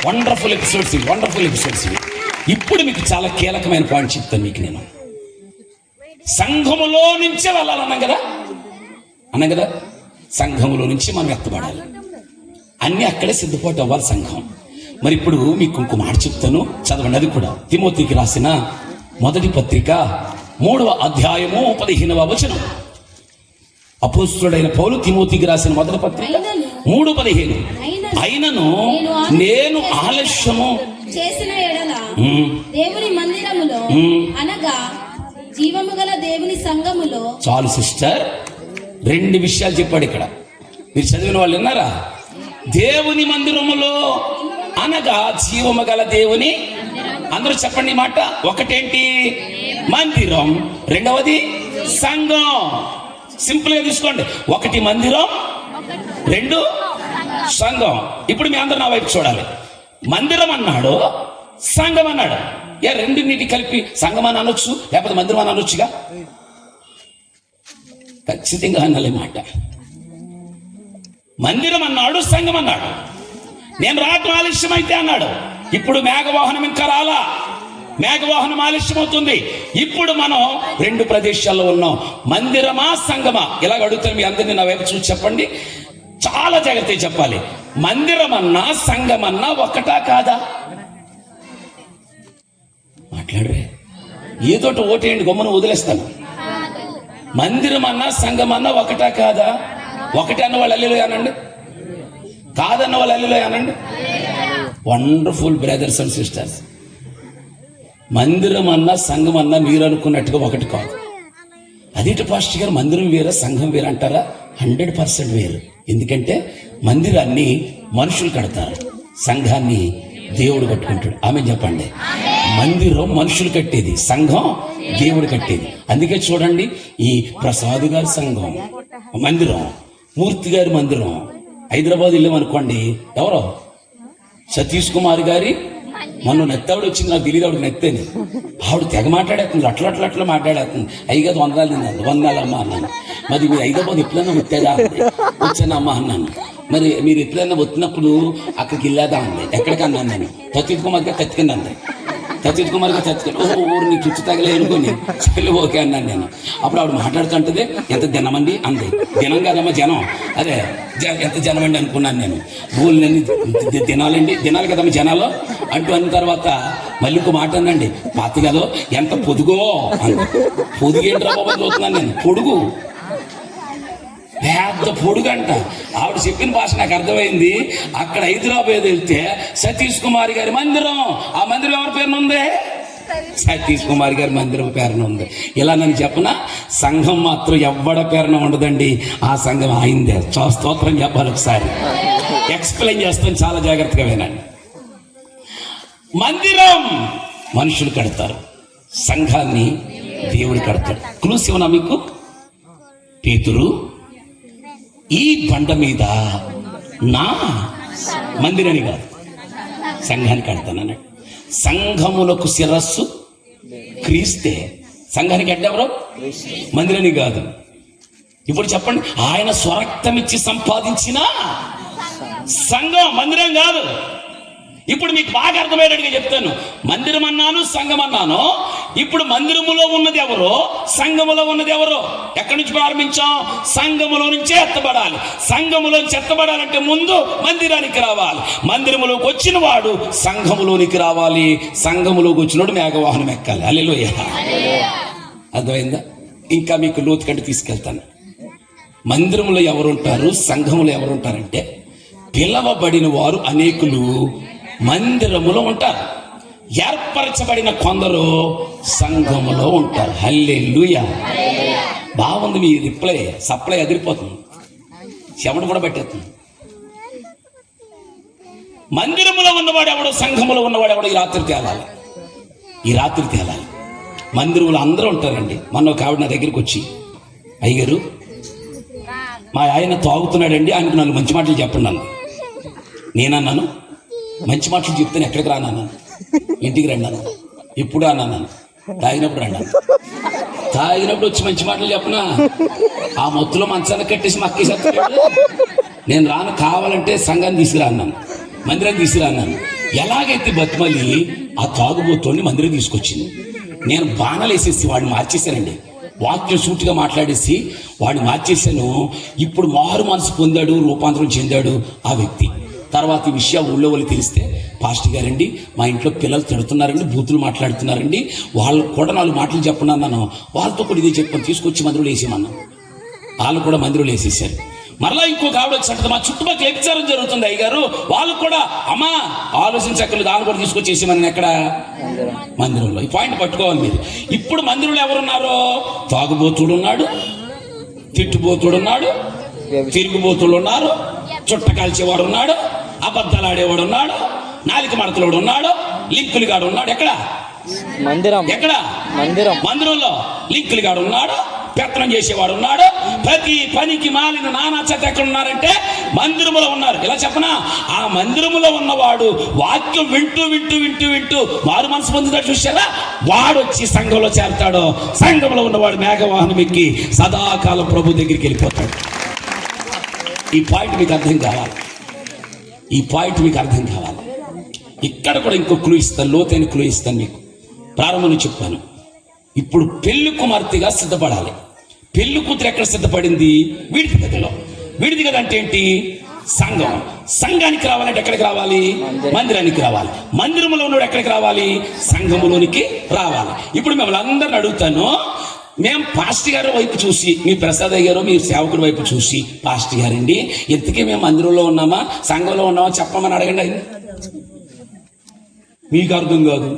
వండర్ఫుల్ ఎపిసోడ్స్ ఇవి. ఇప్పుడు మీకు చాలా కీలకమైన పాయింట్ చెప్తాను మీకు. నేను సంఘములో నుంచే వెళ్ళాలన్నాం కదా. సంఘములో నుంచి మనం ఎత్తబడాలి. అన్నీ అక్కడే సిద్ధపాటు అవ్వాలి సంఘం. మరి ఇప్పుడు మీకు ఇంకో మాట చెప్తాను, చదవండి. అది కూడా తిమోతికి రాసిన మొదటి పత్రిక 3వ అధ్యాయము 15వ వచనం. అపోస్తులుడైన పౌలు తిమోతికి రాసిన మొదటి పత్రిక 3:15. అయినను నేను ఆలస్యము చేసిన ఎడల దేవుని మందిరములో అనగా జీవము గల దేవుని సంఘములో. చాలు సిస్టర్, 2 విషయాలు చెప్పాడు ఇక్కడ. మీరు చదివిన వాళ్ళు విన్నారా? దేవుని మందిరములో అనగా జీవము గల దేవుని. అందరూ చెప్పండి మాట. ఒకటేంటి? మందిరం. రెండవది సంఘం. సింపుల్ గా తీసుకోండి. 1 మందిరం, 2 సంఘం. ఇప్పుడు మీ అందరూ నా వైపు చూడాలి. మందిరం అన్నాడు, సంఘం అన్నాడు. రెండింటిని కలిపి సంఘం అని అనొచ్చు, లేకపోతే మందిరం అని అనొచ్చుగా. ఖచ్చితంగా అనాలి మాట. మందిరం అన్నాడు, సంఘం అన్నాడు. నేను రావటం ఆలస్యం అయితే అన్నాడు. ఇప్పుడు మేఘవాహనం ఇంకా రాలా, మేఘవాహనం ఆలస్యం అవుతుంది. ఇప్పుడు మనం 2 ప్రదేశాల్లో ఉన్నాం. మందిరమా సంఘమా? ఇలాగ అడుగుతాను. మీ అందరినీ నా వైపు చూసి చెప్పండి, చాలా జాగ్రత్తగా చెప్పాలి. మందిరం అన్నా సంఘం అన్నా ఒకటా కాదా? మాట్లాడరే, ఏదోటి ఓటేయండి, గమ్మున వదిలేస్తాను. మందిరం అన్నా సంఘం అన్నా ఒకటా కాదా? ఒకటి అన్న వాళ్ళు హల్లెలూయా అనండి, కాదన్న వాళ్ళు హల్లెలూయా అనండి. Wonderful brothers and sisters. మందిరం అన్నా సంఘం అన్నా మీరు అనుకున్నట్టుగా ఒకటి కాదు. అదేంటి పాస్టర్ గారు, మందిరం వేరే సంఘం వేరే అంటారా? 100% వేరు. ఎందుకంటే మందిరాన్ని మనుషులు కడతారు, సంఘాన్ని దేవుడు కట్టుకుంటాడు. ఆమె చెప్పండి. మందిరం మనుషులు కట్టేది, సంఘం దేవుడు కట్టేది. అందుకే చూడండి, ఈ ప్రసాద్ గారి సంఘం మందిరం, మూర్తి గారి మందిరం. హైదరాబాద్ వెళ్ళామనుకోండి, ఎవరో సతీష్ కుమార్ గారి మొన్న నెత్తావిడ వచ్చింది, నాకు తెలియదు ఆవిడకి నెత్తేని. ఆవిడ తెగ మాట్లాడేస్తుంది, అట్లా మాట్లాడేస్తుంది. అయ్యగారు 100 అమ్మ అన్నాను. మరి మీరు హైదరాబాద్ ఎప్పుడైనా వచ్చేదా? వచ్చానమ్మా అన్నాను. మరి మీరు ఎప్పుడైనా వచ్చినప్పుడు అక్కడికి వెళ్ళేదా అండి. ఎక్కడికి అన్నాను నేను. సతీష్ కుమార్ గారు కత్తికండి అండి. సతీష్ కుమార్ గారు ఊరు నీకు చుచ్చు తగలే అనుకోని చెల్లి ఓకే అన్నాను నేను. అప్పుడు ఆవిడ మాట్లాడుతుంటది, ఎంత జనమండి అంది. జనం కాదమ్మా జనం, అదే ఎంత జనం అండి అనుకున్నాను నేను. ఊళ్ళన్నీ దినాలు కదమ్మా జనాలు అంటూ అన్న తర్వాత మళ్ళీ ఇంకో మాట అనండి, పాత కదో ఎంత పొదుగో అంది. పొదుగేంట్రా బాబా చూస్తున్నాను నేను, పొడుగు పెద్ద పొడుగంట. ఆవిడ చెప్పిన భాష నాకు అర్థమైంది. అక్కడ హైదరాబాద్ వెళ్తే సతీష్ కుమార్ గారి మందిరం, ఆ మందిరం ఎవరి పేరున ఉంది? సతీష్ కుమార్ గారి మందిరం పేరున ఉంది. ఇలా నన్ను చెప్పనా, సంఘం మాత్రం ఎవ్వడ పేరున ఉండదండి, ఆ సంఘం అయిందే. స్తోత్రం చెప్పాలి. ఒకసారి ఎక్స్ప్లెయిన్ చేస్తాను, చాలా జాగ్రత్తగా వినండి. మందిరం మనుషులు కడతారు, సంఘాన్ని దేవుడు కడతాడు. క్లూస్ ఇవ్వనా మీకు? పేతురు ఈ బండ మీద నా మందిరాన్ని కాదు సంఘాన్ని కడతానన్నాడు. సంఘములకు శిరస్సు క్రీస్తే, సంఘానికి అడ్డెవరు? మందిరాన్ని కాదు. ఇప్పుడు చెప్పండి, ఆయన స్వరక్తం ఇచ్చి సంపాదించిన సంఘం, మందిరం కాదు. ఇప్పుడు మీకు బాగా అర్థమయ్యేట్టుగా చెప్తాను. మందిరం అన్నాను, సంఘం అన్నాను. ఇప్పుడు మందిరములో ఉన్నది ఎవరో, సంఘములో ఉన్నది ఎవరో? ఎక్కడి నుంచి ప్రారంభించాం? సంఘములో నుంచే ఎత్తబడాలి. సంఘములోంచి ఎత్తబడాలంటే ముందు మందిరానికి రావాలి. మందిరములోకి వచ్చిన వాడు సంఘములోనికి రావాలి. సంఘములోకి వచ్చినోడు మేఘవాహనం ఎక్కాలి. హల్లెలూయా. అర్థమైందా? ఇంకా మీకు లోతు కంటే తీసుకెళ్తాను. మందిరములో ఎవరుంటారు, సంఘములో ఎవరుంటారంటే, పిలవబడిన వారు అనేకులు మందిరములో ఉంటారు, ఏర్పరచబడిన కొందరు సంఘములో ఉంటారు. హల్లెలూయా. బాగుంది మీ రిప్లై, సప్లై అదిరిపోతుంది, చెమట కూడా పెట్టేస్తుంది. మందిరములో ఉన్నవాడు ఎవడో, సంఘములో ఉన్నవాడు ఎవడో ఈ రాత్రి తేలాలి. ఈ రాత్రి తేలాలి. మందిరములో అందరూ ఉంటారండి. మొన్న ఒక ఆవిడ నా దగ్గరికి వచ్చి, అయ్యగారు మా ఆయన తాగుతున్నాడండి, ఆయనకు 4 మంచి మాటలు చెప్పండి అన్న. నేనన్నాను, మంచి మాటలు చెప్తాను ఎక్కడికి రాను, ఇంటికి రండి అన్న. ఇప్పుడు అన్నాను, తాగినప్పుడు రండి. తాగినప్పుడు వచ్చి మంచి మాటలు చెప్పనా? ఆ మొత్తులో మంచాన్ని కట్టేసి మక్కేసేస్తాడు. నేను రాను, కావాలంటే సంఘాన్ని తీసుకురా అన్నాను, మందిరాన్ని తీసుకురా అన్నాను. ఎలాగైతే బతిమలి ఆ తాగుబోతోని మందిరం తీసుకొచ్చింది. నేను బాణాలు వేసేసి వాడిని మార్చేశానండి. వాక్యం సూటిగా మాట్లాడేసి వాడిని మార్చేశాను. ఇప్పుడు మారు మనసు పొందాడు, రూపాంతరం చెందాడు ఆ వ్యక్తి. తర్వాత ఈ విషయం ఊళ్ళో వాళ్ళు తెలిస్తే, పాస్టర్ గారండి మా ఇంట్లో పిల్లలు తిడుతున్నారండి, బూతులు మాట్లాడుతున్నారండి, వాళ్ళు కూడా 4 మాటలు చెప్పండి అన్నాను. వాళ్ళతో కూడా ఇదే చెప్పాను, తీసుకొచ్చి మందిరంలో వేసేయమన్నాను. వాళ్ళు కూడా మందిరంలో వేసేసారు. మరలా ఇంకొక ఆవిడ వచ్చి, మా చుట్టుపక్కల వ్యభిచారం జరుగుతుంది అయ్యగారు, వాళ్ళు కూడా అమ్మా ఆలోచించక్కర్లేదు, వాళ్ళు కూడా తీసుకొచ్చేసేమని. ఎక్కడ? మందిరంలో. ఈ పాయింట్ పట్టుకోవాలి మీరు. ఇప్పుడు మందిరంలో ఎవరున్నారో, తాగుబోతుడు ఉన్నాడు, తిట్టుబోతుడు ఉన్నాడు, తిరుగుబోతుడు ఉన్నారు, చుట్ట కాల్చేవాడు ఉన్నాడు, అబద్ధాలు ఆడేవాడు ఉన్నాడు, నాలిక మడతలోడు ఉన్నాడు, లింకులు గాడు ఉన్నాడు. ఎక్కడ? మందిరం. ఎక్కడ? మందిరం. మందిరంలో లింకులు గాడు ఉన్నాడు, పెత్తనం చేసేవాడు ఉన్నాడు, ప్రతి పనికి మాలిన నానా చెత్త ఎక్కడ ఉన్నారంటే మందిరములో ఉన్నారు. ఇలా చెప్పనా, ఆ మందిరములో ఉన్నవాడు వాక్యం వింటూ వింటూ వింటూ వింటూ మారు మనసు పొందుతాడు. చూసారా? వాడు వచ్చి సంఘంలో చేరతాడు. సంఘంలో ఉన్నవాడు మేఘవాహనం ఎక్కి సదాకాలం ప్రభు దగ్గరికి వెళ్ళిపోతాడు. ఈ పాయింట్ మీకు అర్థం కావాలి. ఈ పాయింట్ మీకు అర్థం కావాలి. ఇక్కడ కూడా ఇంకో క్లూ ఇస్తాను, లోతైన క్లూ ఇస్తాను మీకు. ప్రారంభంలో చెప్పాను, ఇప్పుడు పెళ్లి కుమార్తెగా సిద్ధపడాలి. పెళ్లి కూతురు ఎక్కడ సిద్ధపడింది? విడిది గదిలో. విడిది గది అంటే ఏంటి? సంఘం. సంఘానికి రావాలంటే ఎక్కడికి రావాలి? మందిరానికి రావాలి. మందిరంలో ఉన్నవాడు ఎక్కడికి రావాలి? సంఘములోనికి రావాలి. ఇప్పుడు మిమ్మల్ని అందరిని అడుగుతాను, మేము పాస్టర్ గారి వైపు చూసి, మీ ప్రసాద్ గారు మీ సేవకుడి వైపు చూసి, పాస్టర్ గారండి ఇంతకీ మేము మందిరంలో ఉన్నామా సంఘంలో ఉన్నామా చెప్పమని అడగండి. మీకు అర్థం కాదు.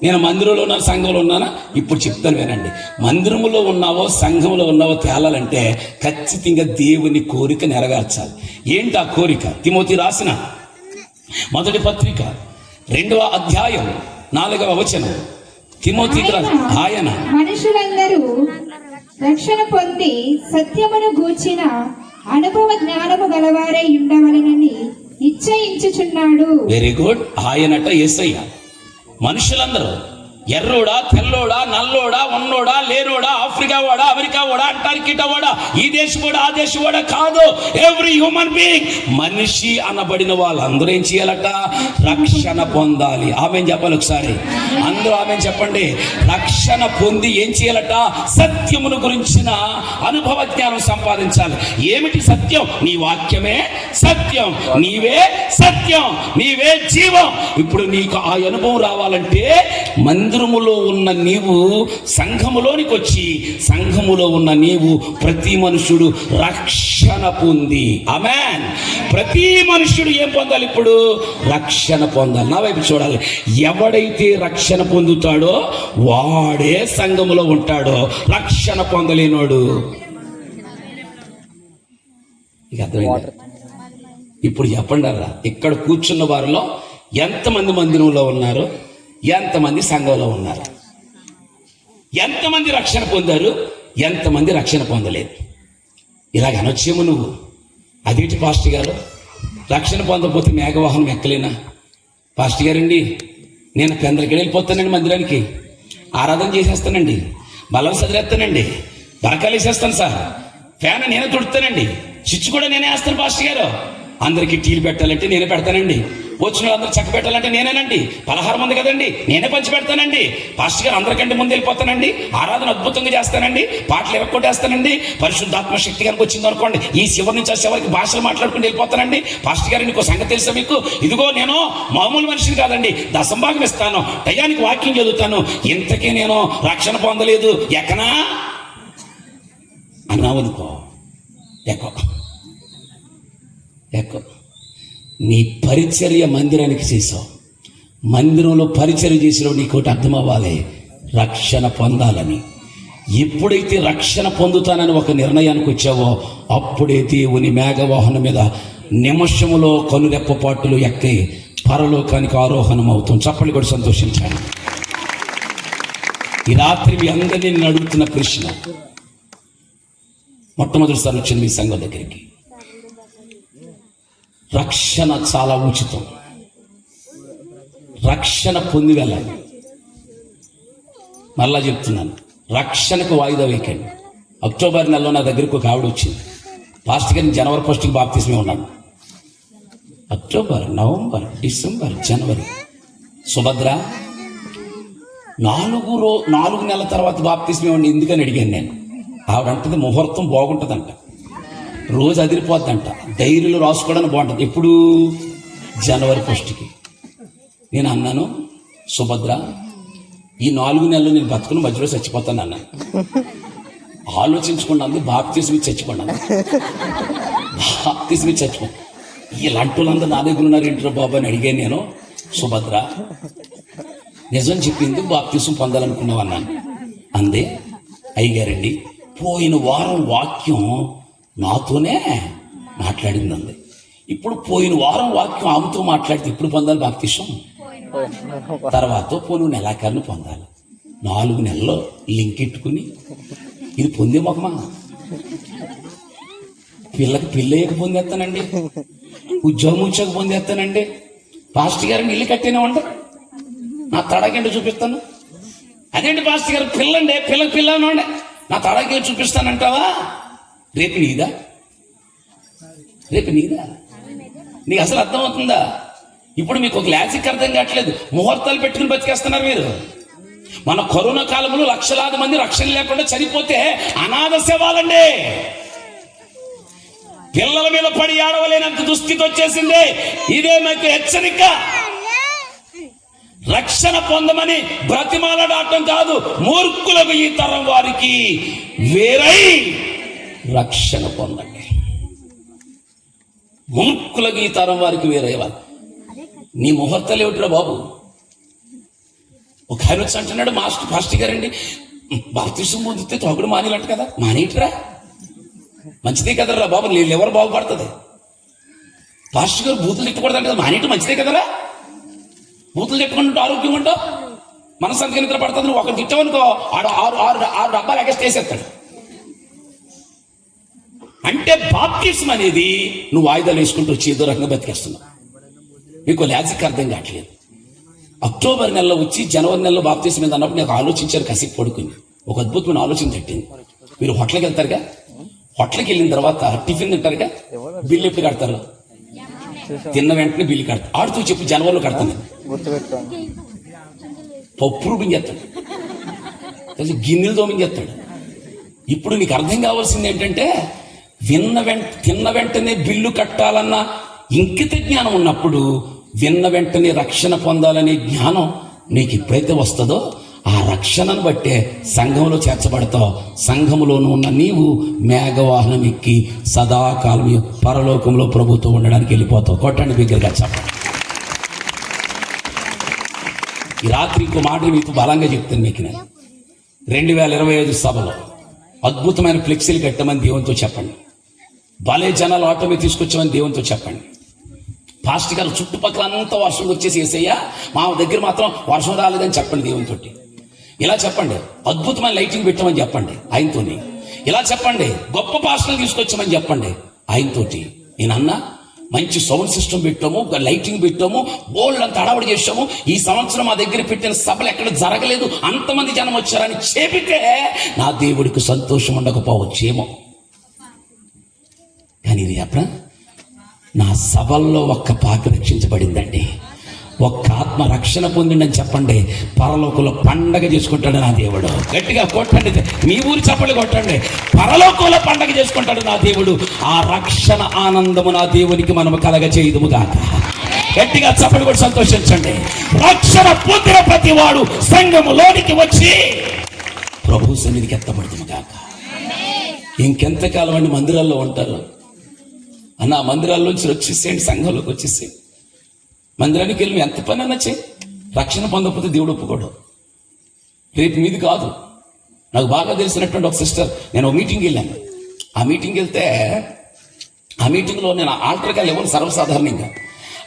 నేను మందిరంలో ఉన్నాను, సంఘంలో ఉన్నానా? ఇప్పుడు చెప్తాను వినండి. మందిరములో ఉన్నావో సంఘంలో ఉన్నావో తేలాలంటే ఖచ్చితంగా దేవుని కోరిక నెరవేర్చాలి. ఏంటి ఆ కోరిక? తిమోతి రాసిన మొదటి పత్రిక 2వ అధ్యాయం 4వ వచనం. తిమోతి ఆయన మనుషులందరూ రక్షణ పొంది సత్యమును గూర్చిన అనుభవ జ్ఞానము గలవారై ఉండవలెనని నిశ్చయించుచున్నాడు. Very good. ఆయనట యేసయ్య. మనుషులందరూ ఎర్రోడా, తెల్లోడా, నల్లోడా, ఉన్నోడా, లేనోడా, ఆఫ్రికా వాడా, అమెరికా వాడా, అంటార్కిటా వాడా, ఈ దేశం వాడా, ఆ దేశం వాడా కాదు. ఎవ్రీ హ్యూమన్ బీయింగ్, మనిషి అనబడిన వాళ్ళందరూ ఏం చేయాలట? రక్షణ పొందాలి. ఆమె చెప్పాలి ఒకసారి, అందరూ ఆమె చెప్పండి. రక్షణ పొంది ఏం చేయాలట? సత్యమును గురించిన అనుభవ జ్ఞానం సంపాదించాలి. ఏమిటి సత్యం? నీ వాక్యమే సత్యం, నీవే సత్యం, నీవే జీవం. ఇప్పుడు నీకు ఆ అనుభవం రావాలంటే మందిరములో ఉన్న నీవు సంఘములోనికి వచ్చి, సంఘములో ఉన్న నీవు ప్రతి మనుషుడు రక్షణ పొంది, ఆమేన్. ప్రతి మనుషుడు ఏం పొందాలి? ఇప్పుడు రక్షణ పొందాలి. నా వైపు చూడాలి. ఎవడైతే రక్షణ పొందుతాడో వాడే సంఘములో ఉంటాడో. రక్షణ పొందలేనోడు ఇక అర్థమైంది. ఇప్పుడు చెప్పండి అలా, ఇక్కడ కూర్చున్న వారిలో ఎంతమంది మందిరంలో ఉన్నారు, ఎంతమంది సంఘంలో ఉన్నారు, ఎంతమంది రక్షణ పొందారు, ఎంతమంది రక్షణ పొందలేదు? ఇలాగ అనొచ్చేమో నువ్వు. అదేంటి పాస్టర్ గారు, రక్షణ పొందకపోతే మేఘవాహనం ఎక్కలేనా? పాస్టర్ గారండి, నేను పెందలకి వెళ్ళిపోతానండి, మందిరానికి ఆరాధన చేసేస్తానండి, బలం చదివేస్తానండి, బరకాలు వేసేస్తాను సార్, ఫ్యాన్ నేనే తుడుతానండి, స్విచ్ కూడా నేనే వేస్తాను పాస్టర్ గారు, అందరికీ టీలు పెట్టాలంటే నేనే పెడతానండి, వచ్చిన వాళ్ళందరూ చక్క పెట్టాలంటే నేనేనండి, పలహారం ఉంది కదండి నేనే పంచి పెడతానండి, పాస్టర్ గారు అందరికంటే ముందు వెళ్ళిపోతానండి, ఆరాధన అద్భుతంగా చేస్తానండి, పాటలు ఎరక్కొట్టేస్తానండి, పరిశుద్ధాత్మ శక్తి కనుక వచ్చింది అనుకోండి ఈ శివరి నుంచి ఆ శివరికి భాషలు మాట్లాడుకుని వెళ్ళిపోతానండి. పాస్టర్ గారు నీకు సంగతి తెలుసా మీకు? ఇదిగో నేను మామూలు మనిషిని కాదండి, దశంభాగం ఇస్తాను, టయానికి వాక్యం చదువుతాను, ఇంతకీ నేను రక్షణ పొందలేదు ఎక్కనా అన్నావనుకో, ఎక్కువ నీ పరిచర్య మందిరానికి చేసావు, మందిరంలో పరిచర్య చేసినావు, నీకు ఒకటి అర్థం అవ్వాలి, రక్షణ పొందాలని. ఎప్పుడైతే రక్షణ పొందుతానని ఒక నిర్ణయానికి వచ్చావో అప్పుడే దేవుని మేఘవాహనం మీద నిమిషములో కనురెప్పపాటులు ఎక్కి పరలోకానికి ఆరోహణం అవుతాం. చప్పట్లు కూడా సంతోషించాను. ఈ రాత్రి మీ అందరినీ నేను అడుగుతున్న ప్రశ్న, మొట్టమొదటిసారి వచ్చింది మీ సంఘం దగ్గరికి, రక్షణ చాలా ఉచితం, రక్షణ పొంది వెళ్ళండి. మళ్ళా చెప్తున్నాను, రక్షణకు వాయిదా వేయకండి. అక్టోబర్ నెలలో నా దగ్గరకు ఒక ఆవిడ వచ్చింది, పాస్టర్ గారిని జనవరి 1కి బాప్తిస్మే ఉన్నాను. అక్టోబర్, నవంబర్, డిసెంబర్, జనవరి, సుభద్ర 4 నెలల తర్వాత బాప్తిస్మే ఉండి ఎందుకని అడిగాను నేను. ఆవిడంటది ముహూర్తం బాగుంటుందంట, రోజు అదిరిపోద్దంట, డైరీలో రాసుకోవడానికి బాగుంటుంది. ఎప్పుడు? జనవరి 1కి. నేను అన్నాను, సుభద్ర ఈ 4 నెలలు నేను బతుకుని మధ్యలో చచ్చిపోతాను అన్నాను. ఆలోచించుకున్నాను, బాప్తిస్మి చచ్చిపోన్నాను, బాప్తిస్మి చచ్చిపో, ఇలాంటి వాళ్ళందరూ నా దగ్గర ఉన్నారు ఏంటో బాబు అని అడిగాను నేను. సుభద్ర నిజం చెప్పింది, బాప్తిస్మ పొందాలనుకున్నావు అన్నాను. అందే, అయ్యగారండి పోయిన వారం వాక్యం నాతోనే మాట్లాడింది అంది. ఇప్పుడు పోయిన వారం వాక్యం ఆమెతో మాట్లాడితే ఇప్పుడు పొందాలి బాప్తిస్మం, తర్వాత పోను నెలాఖరుని పొందాలి. 4 నెలల్లో లింక్ ఎట్టుకుని ఇది పొందే మొక్కమా, పిల్లకి పిల్లయ్యక పొందేస్తానండి, ఉద్యోగం వచ్చాక పొందేస్తానండి, పాస్టర్ గారిని ఇల్లు కట్టేనే ఉంటారు, నా తడకేంటో చూపిస్తాను. అదేంటి పాస్టర్ గారు పిల్లండి, పిల్లకి పిల్లనండి, నా తడకే చూపిస్తానంటావా? రేపు నీదా, రేపు నీదా? నీకు అసలు అర్థమవుతుందా? ఇప్పుడు మీకు ఒక లాజిక్ అర్థం కావట్లేదు, ముహూర్తాలు పెట్టుకుని బతికేస్తున్నారు మీరు. మన కరోనా కాలంలో లక్షలాది మంది రక్షణ లేకుండా చనిపోతే అనాథ శవాలండి, పిల్లల మీద పడి ఆడవలేనంత దుస్థితి వచ్చేసింది. ఇదే మీకు హెచ్చరిక. రక్షణ పొందమని బ్రతిమాలడాటం కాదు, మూర్ఖులకు ఈ తరం వారికి వేరై రక్షణ పొందండి. మూర్ఖులకు ఈ తరం వారికి వేరే వాళ్ళు. నీ ముహూర్తాలు ఏమిటిరా బాబు? ఒక ఆయన వచ్చి అంటున్నాడు, పాస్టర్ గారండి బాప్తిస్మం పొందితే తాగుడు మానేలంట కదా, మానేయటరా, మంచిదే కదరా బాబు, నీళ్ళు ఎవరు బాగుపడుతుంది. పాస్టర్ గారు బూతులు తిట్టకూడదంట కదా, మానేయటం మంచిదే కదరా, బూతులు తిట్టుకుంటూ ఆరోగ్యం ఉంటావు, మనసంతకి నిద్ర పడుతుంది. నువ్వు ఒకరు తిట్టావనుకో ఆరు డబ్బాలు ఎగస్ట్ వేసేస్తాడు. అంటే బాప్తిస్మం అనేది నువ్వు వాయిదాలు వేసుకుంటూ వచ్చి ఏదో రకంగా బతికేస్తున్నావు. మీకు లాజిక్ అర్థం కావట్లేదు. అక్టోబర్ నెలలో వచ్చి జనవరి నెలలో బాప్తీసం మీద అన్నప్పుడు నాకు ఆలోచించారు, కసిపు పడుకుని ఒక అద్భుతమైన ఆలోచన తట్టింది. మీరు హోటల్కి వెళ్తారుగా, హోటల్కి వెళ్ళిన తర్వాత టిఫిన్ తింటారుగా, బిల్లు ఎప్పుడు కడతారు? తిన్న వెంటనే బిల్లు కడతారు. ఆడుతూ చెప్పి జనవరిలో కడతాను. గుర్తుపెట్టుకోండి. పప్పు బింగేస్తాడు, గిన్నెలు తోమింగేస్తాడు. ఇప్పుడు నీకు అర్థం కావాల్సింది ఏంటంటే, తిన్న వెంటనే బిల్లు కట్టాలన్న ఇంకిత జ్ఞానం ఉన్నప్పుడు విన్న వెంటనే రక్షణ పొందాలనే జ్ఞానం నీకు ఎప్పుడైతే వస్తుందో ఆ రక్షణను బట్టే సంఘంలో చేర్చబడతావు. సంఘములోనూ ఉన్న నీవు మేఘవాహనం ఎక్కి సదాకాలం పరలోకంలో ప్రభుత్వం ఉండడానికి వెళ్ళిపోతావు. కొట్టండి బిగ్గరగా చెప్పండి. ఈ రాత్రి ఇంకో మాట మీకు బలంగా చెప్తాను. మీకు నేను 2025 సభలో అద్భుతమైన ఫ్లెక్సీలు కట్టమని దేవునితో చెప్పండి. భలే జనాలు ఆటోమే తీసుకొచ్చామని దేవునితో చెప్పండి. పాస్టర్ గారు చుట్టుపక్కల అంతా వర్షం వచ్చేసి ఏసయ్యా మా దగ్గర మాత్రం వర్షం రాలేదని చెప్పండి దేవునితో. ఇలా చెప్పండి, అద్భుతమైన లైటింగ్ పెట్టమని చెప్పండి ఆయనతోని. ఇలా చెప్పండి, గొప్ప పాస్టర్లు తీసుకొచ్చామని చెప్పండి ఆయనతోటి. నేనన్నా మంచి సౌండ్ సిస్టమ్ పెట్టాము, లైటింగ్ పెట్టాము, బోల్డ్ అంత అడవడి చేసాము. ఈ సంవత్సరం మా దగ్గర పెట్టిన సభలు ఎక్కడ జరగలేదు, అంతమంది జనం వచ్చారని చెబితే నా దేవుడికి సంతోషం ఉండకపోవచ్చేమో. కానీ ఇది చెప్పనా, నా సభల్లో ఒక్క పాపి రక్షించబడిందండి, ఒక్క ఆత్మ రక్షణ పొందిండని చెప్పండి. పరలోకంలో పండగ చేసుకుంటాడు నా దేవుడు. గట్టిగా కొట్టండి, మీ ఊరి చప్పట్లు కొట్టండి. పరలోకంలో పండగ చేసుకుంటాడు నా దేవుడు. ఆ రక్షణ ఆనందము నా దేవునికి మనము కలగ చేయదుము గాక. గట్టిగా చప్పట్లు కూడా సంతోషించండి. రక్షణ పొందిన ప్రతి వాడు సంఘములోనికి వచ్చి ప్రభు సన్నిధికి ఎత్తబడుతుము గాక. ఇంకెంతకాలం అండి మందిరాల్లో ఉంటారు అన్న? మందిరాల్లోంచి వచ్చేసేయండి, సంఘంలోకి వచ్చేసేయండి. మందిరానికి వెళ్ళి ఎంత పని అన్నా చేయి, రక్షణ పొందకపోతే దేవుడు ఒప్పుకోడు. రేపు మీది కాదు. నాకు బాగా తెలిసినటువంటి ఒక సిస్టర్, నేను ఒక మీటింగ్కి వెళ్ళాను. ఆ మీటింగ్కి వెళ్తే ఆ మీటింగ్లో నేను ఆల్టర్ కాల్ ఇవ్వను సర్వసాధారణంగా.